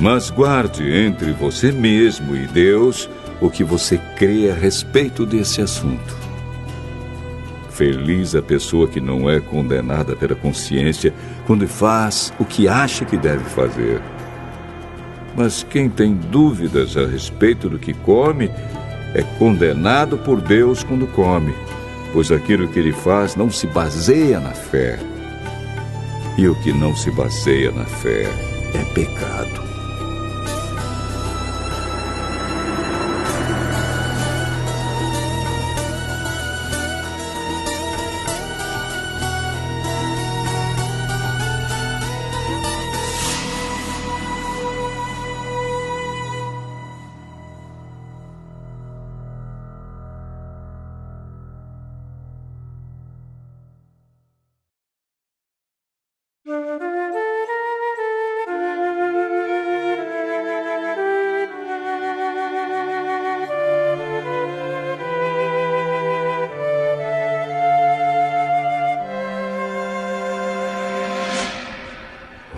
Mas guarde entre você mesmo e Deus o que você crê a respeito desse assunto. Feliz a pessoa que não é condenada pela consciência quando faz o que acha que deve fazer. Mas quem tem dúvidas a respeito do que come é condenado por Deus quando come, pois aquilo que ele faz não se baseia na fé. E o que não se baseia na fé é pecado.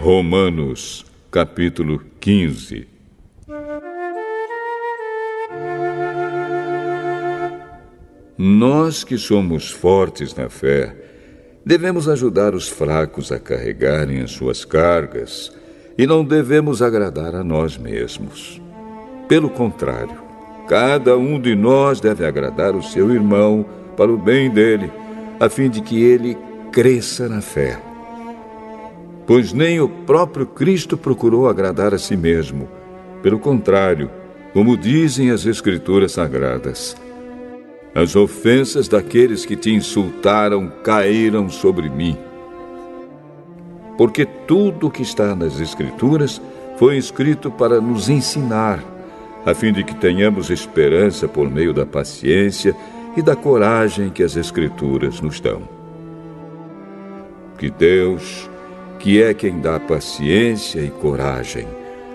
Romanos, capítulo 15. Nós que somos fortes na fé, devemos ajudar os fracos a carregarem as suas cargas e não devemos agradar a nós mesmos. Pelo contrário, cada um de nós deve agradar o seu irmão para o bem dele, a fim de que ele cresça na fé. Pois nem o próprio Cristo procurou agradar a si mesmo. Pelo contrário, como dizem as Escrituras Sagradas, as ofensas daqueles que te insultaram caíram sobre mim. Porque tudo o que está nas Escrituras foi escrito para nos ensinar, a fim de que tenhamos esperança por meio da paciência e da coragem que as Escrituras nos dão. Que Deus, que é quem dá paciência e coragem,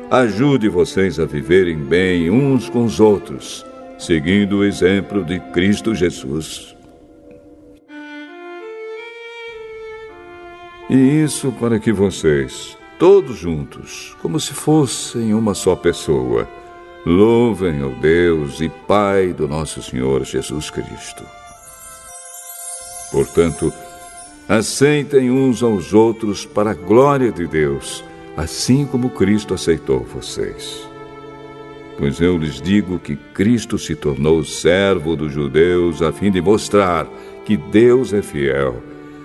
ajude vocês a viverem bem uns com os outros, seguindo o exemplo de Cristo Jesus. E isso para que vocês, todos juntos, como se fossem uma só pessoa, louvem ao Deus e Pai do nosso Senhor Jesus Cristo. Portanto, aceitem uns aos outros para a glória de Deus, assim como Cristo aceitou vocês. Pois eu lhes digo que Cristo se tornou servo dos judeus a fim de mostrar que Deus é fiel,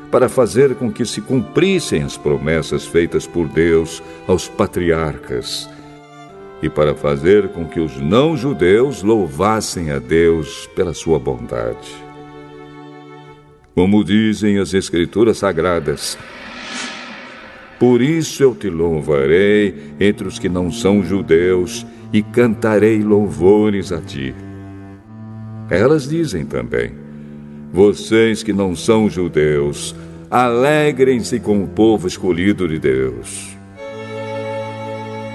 para fazer com que se cumprissem as promessas feitas por Deus aos patriarcas, e para fazer com que os não-judeus louvassem a Deus pela sua bondade. Como dizem as Escrituras Sagradas, por isso eu te louvarei entre os que não são judeus e cantarei louvores a ti. Elas dizem também, vocês que não são judeus, alegrem-se com o povo escolhido de Deus.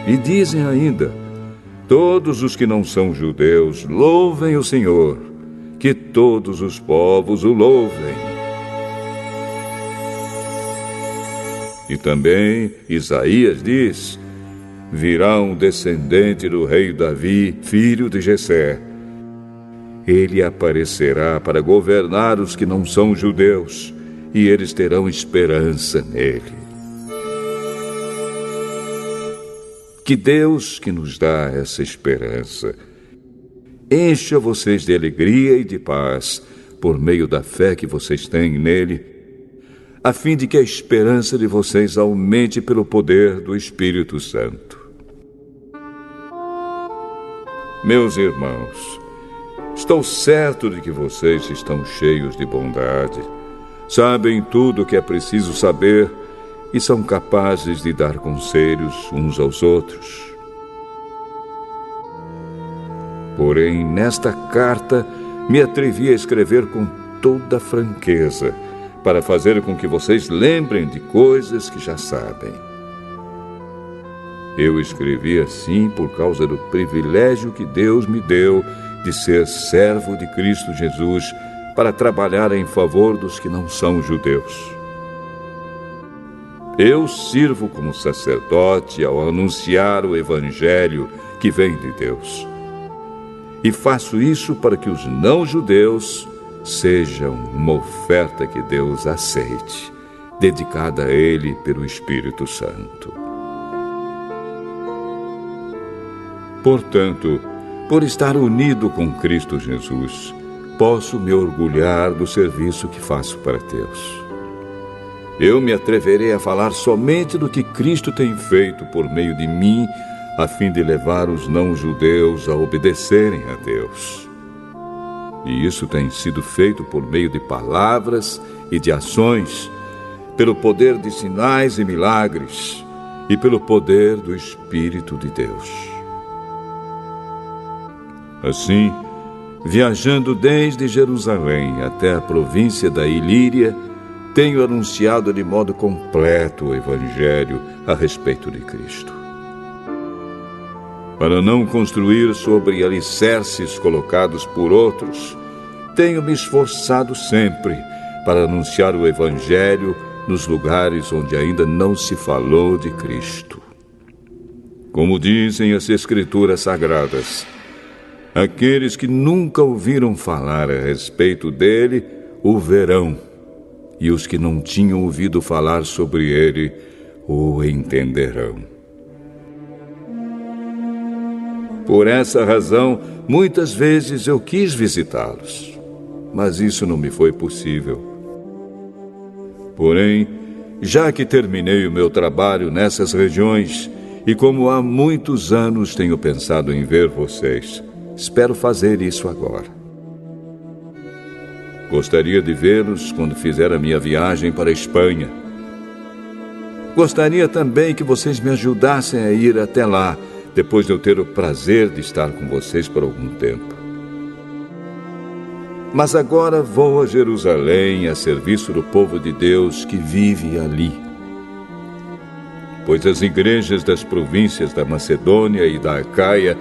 E dizem ainda, todos os que não são judeus, louvem o Senhor, que todos os povos o louvem. E também Isaías diz, virá um descendente do rei Davi, filho de Jessé. Ele aparecerá para governar os que não são judeus, e eles terão esperança nele. Que Deus, que nos dá essa esperança, encha vocês de alegria e de paz, por meio da fé que vocês têm nele, a fim de que a esperança de vocês aumente pelo poder do Espírito Santo. Meus irmãos, estou certo de que vocês estão cheios de bondade, sabem tudo o que é preciso saber e são capazes de dar conselhos uns aos outros. Porém, nesta carta, me atrevi a escrever com toda franqueza, para fazer com que vocês lembrem de coisas que já sabem. Eu escrevi assim por causa do privilégio que Deus me deu de ser servo de Cristo Jesus para trabalhar em favor dos que não são judeus. Eu sirvo como sacerdote ao anunciar o Evangelho que vem de Deus. e faço isso para que os não-judeus sejam uma oferta que Deus aceite, dedicada a Ele pelo Espírito Santo. Portanto, por estar unido com Cristo Jesus, posso me orgulhar do serviço que faço para Deus. Eu me atreverei a falar somente do que Cristo tem feito por meio de mim, a fim de levar os não-judeus a obedecerem a Deus. E isso tem sido feito por meio de palavras e de ações, pelo poder de sinais e milagres e pelo poder do Espírito de Deus. Assim, viajando desde Jerusalém até a província da Ilíria, tenho anunciado de modo completo o Evangelho a respeito de Cristo. Para não construir sobre alicerces colocados por outros, tenho me esforçado sempre para anunciar o Evangelho nos lugares onde ainda não se falou de Cristo. Como dizem as Escrituras Sagradas, aqueles que nunca ouviram falar a respeito dele o verão, e os que não tinham ouvido falar sobre ele o entenderão. Por essa razão, muitas vezes eu quis visitá-los, mas isso não me foi possível. Porém, já que terminei o meu trabalho nessas regiões, e como há muitos anos tenho pensado em ver vocês, espero fazer isso agora. Gostaria de vê-los quando fizer a minha viagem para a Espanha. Gostaria também que vocês me ajudassem a ir até lá, depois de eu ter o prazer de estar com vocês por algum tempo. Mas agora vou a Jerusalém a serviço do povo de Deus que vive ali. Pois as igrejas das províncias da Macedônia e da Acaia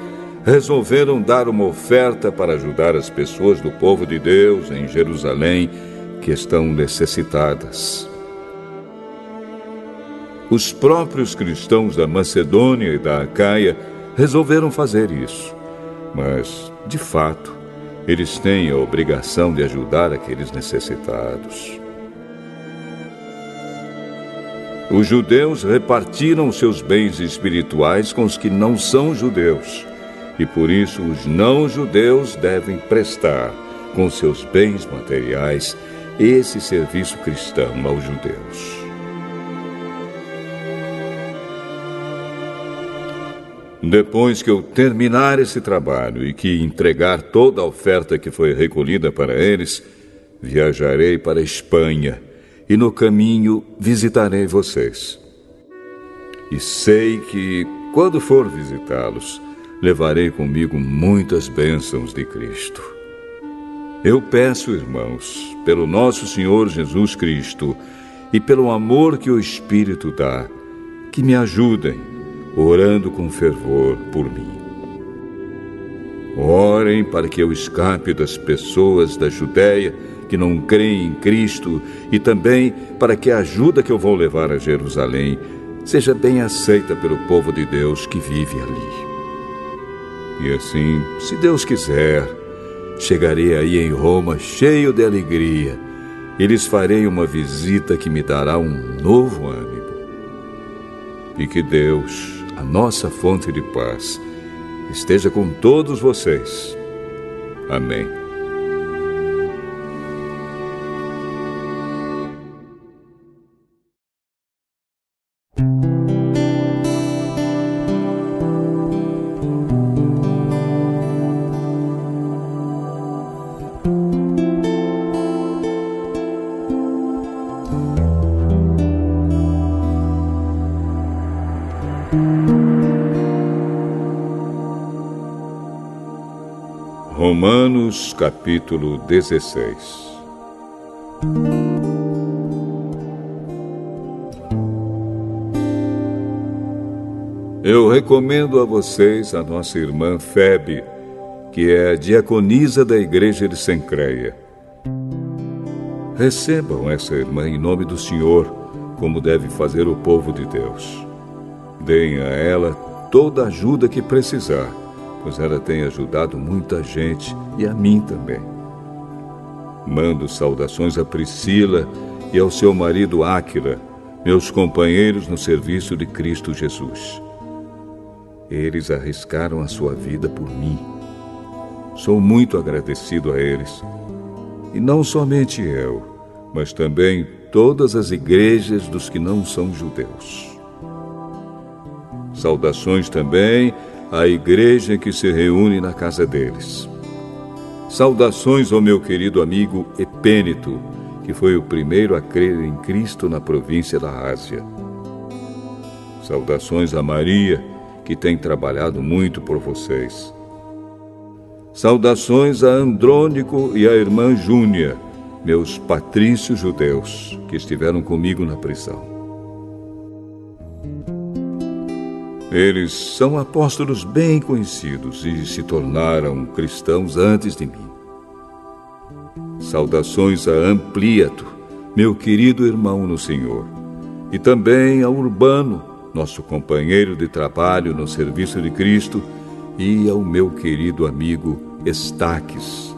resolveram dar uma oferta para ajudar as pessoas do povo de Deus em Jerusalém que estão necessitadas. Os próprios cristãos da Macedônia e da Acaia resolveram fazer isso, mas, de fato, eles têm a obrigação de ajudar aqueles necessitados. Os judeus repartiram seus bens espirituais com os que não são judeus, e por isso os não-judeus devem prestar, com seus bens materiais, esse serviço cristão aos judeus. Depois que eu terminar esse trabalho e que entregar toda a oferta que foi recolhida para eles, viajarei para a Espanha e no caminho visitarei vocês. E sei que, quando for visitá-los, levarei comigo muitas bênçãos de Cristo. Eu peço, irmãos, pelo nosso Senhor Jesus Cristo e pelo amor que o Espírito dá, que me ajudem, orando com fervor por mim. Orem para que eu escape das pessoas da Judéia que não creem em Cristo e também para que a ajuda que eu vou levar a Jerusalém seja bem aceita pelo povo de Deus que vive ali. E assim, se Deus quiser, chegarei aí em Roma cheio de alegria e lhes farei uma visita que me dará um novo ânimo. E que Deus, a nossa fonte de paz, esteja com todos vocês. Amém. Romanos capítulo 16. Eu recomendo a vocês a nossa irmã Febe, que é diaconisa da igreja de Cencreia. Recebam essa irmã em nome do Senhor, como deve fazer o povo de Deus. Deem a ela toda a ajuda que precisar, pois ela tem ajudado muita gente e a mim também. Mando saudações a Priscila e ao seu marido Áquila, meus companheiros no serviço de Cristo Jesus. Eles arriscaram a sua vida por mim. Sou muito agradecido a eles. E não somente eu, mas também todas as igrejas dos que não são judeus. Saudações também à igreja que se reúne na casa deles. Saudações ao meu querido amigo Epêneto, que foi o primeiro a crer em Cristo na província da Ásia. Saudações a Maria, que tem trabalhado muito por vocês. Saudações a Andrônico e à irmã Júnia, meus patrícios judeus, que estiveram comigo na prisão. Eles são apóstolos bem conhecidos e se tornaram cristãos antes de mim. Saudações a Ampliato, meu querido irmão no Senhor, e também a Urbano, nosso companheiro de trabalho no serviço de Cristo, e ao meu querido amigo Estaques.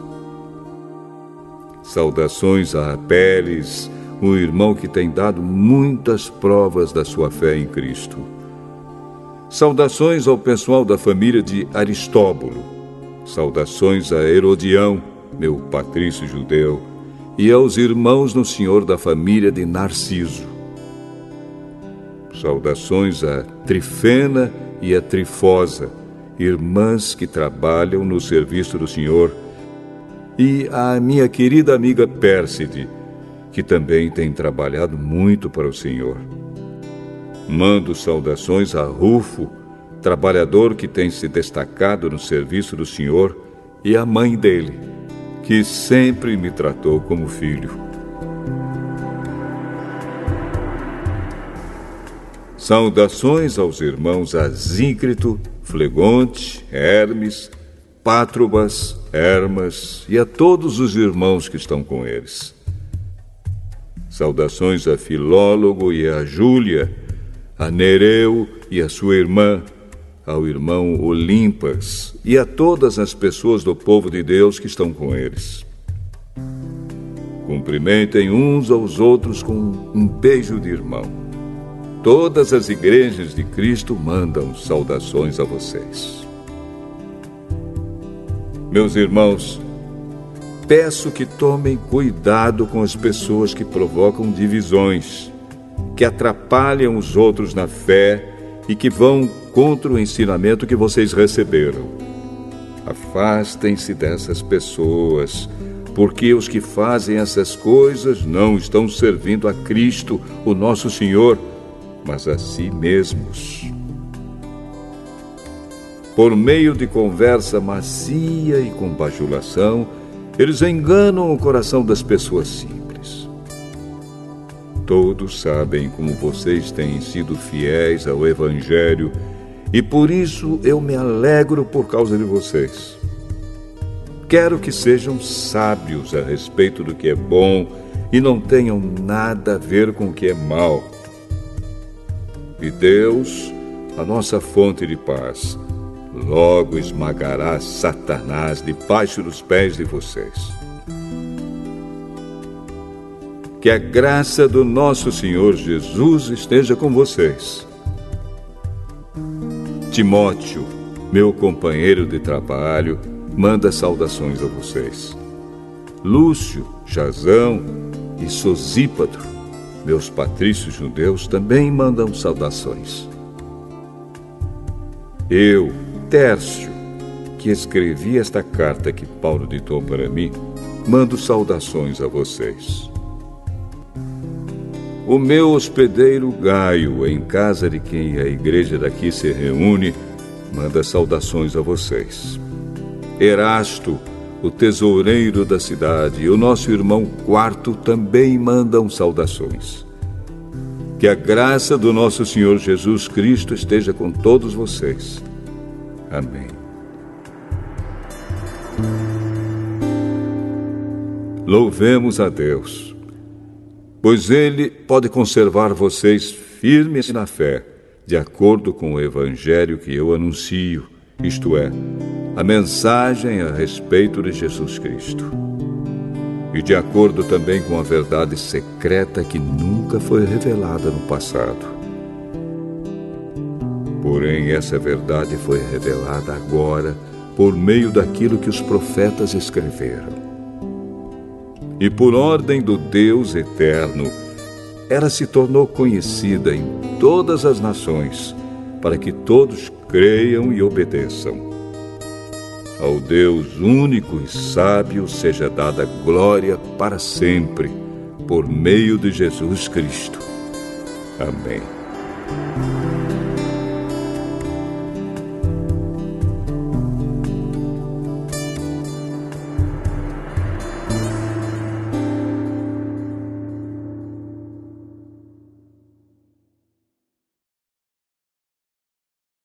Saudações a Apeles, o irmão que tem dado muitas provas da sua fé em Cristo. Saudações ao pessoal da família de Aristóbulo. Saudações a Herodião, meu patrício judeu, e aos irmãos no Senhor da família de Narciso. Saudações a Trifena e a Trifosa, irmãs que trabalham no serviço do Senhor, e à minha querida amiga Pérside, que também tem trabalhado muito para o Senhor. Mando saudações a Rufo, trabalhador que tem se destacado no serviço do Senhor, e à mãe dele, que sempre me tratou como filho. Saudações aos irmãos Asíncrito, Flegonte, Hermes, Pátrobas, Hermas e a todos os irmãos que estão com eles. Saudações a Filólogo e a Júlia, a Nereu e a sua irmã, ao irmão Olimpas e a todas as pessoas do povo de Deus que estão com eles. Cumprimentem uns aos outros com um beijo de irmão. Todas as igrejas de Cristo mandam saudações a vocês. Meus irmãos, peço que tomem cuidado com as pessoas que provocam divisões, que atrapalham os outros na fé e que vão contra o ensinamento que vocês receberam. Afastem-se dessas pessoas, porque os que fazem essas coisas não estão servindo a Cristo, o nosso Senhor, mas a si mesmos. Por meio de conversa macia e com bajulação, eles enganam o coração das pessoas simples. Todos sabem como vocês têm sido fiéis ao Evangelho e por isso eu me alegro por causa de vocês. Quero que sejam sábios a respeito do que é bom e não tenham nada a ver com o que é mal. E Deus, a nossa fonte de paz, logo esmagará Satanás debaixo dos pés de vocês. Que a graça do nosso Senhor Jesus esteja com vocês. Timóteo, meu companheiro de trabalho, manda saudações a vocês. Lúcio, Jasão e Sosípatro, meus patrícios judeus, também mandam saudações. Eu, Tércio, que escrevi esta carta que Paulo ditou para mim, mando saudações a vocês. O meu hospedeiro Gaio, em casa de quem a igreja daqui se reúne, manda saudações a vocês. Erasto, o tesoureiro da cidade, e o nosso irmão Quarto também mandam saudações. Que a graça do nosso Senhor Jesus Cristo esteja com todos vocês. Amém. Louvemos a Deus, pois Ele pode conservar vocês firmes na fé, de acordo com o Evangelho que eu anuncio, isto é, a mensagem a respeito de Jesus Cristo. E de acordo também com a verdade secreta que nunca foi revelada no passado. Porém, essa verdade foi revelada agora por meio daquilo que os profetas escreveram. E por ordem do Deus eterno, ela se tornou conhecida em todas as nações, para que todos creiam e obedeçam. Ao Deus único e sábio seja dada glória para sempre, por meio de Jesus Cristo. Amém.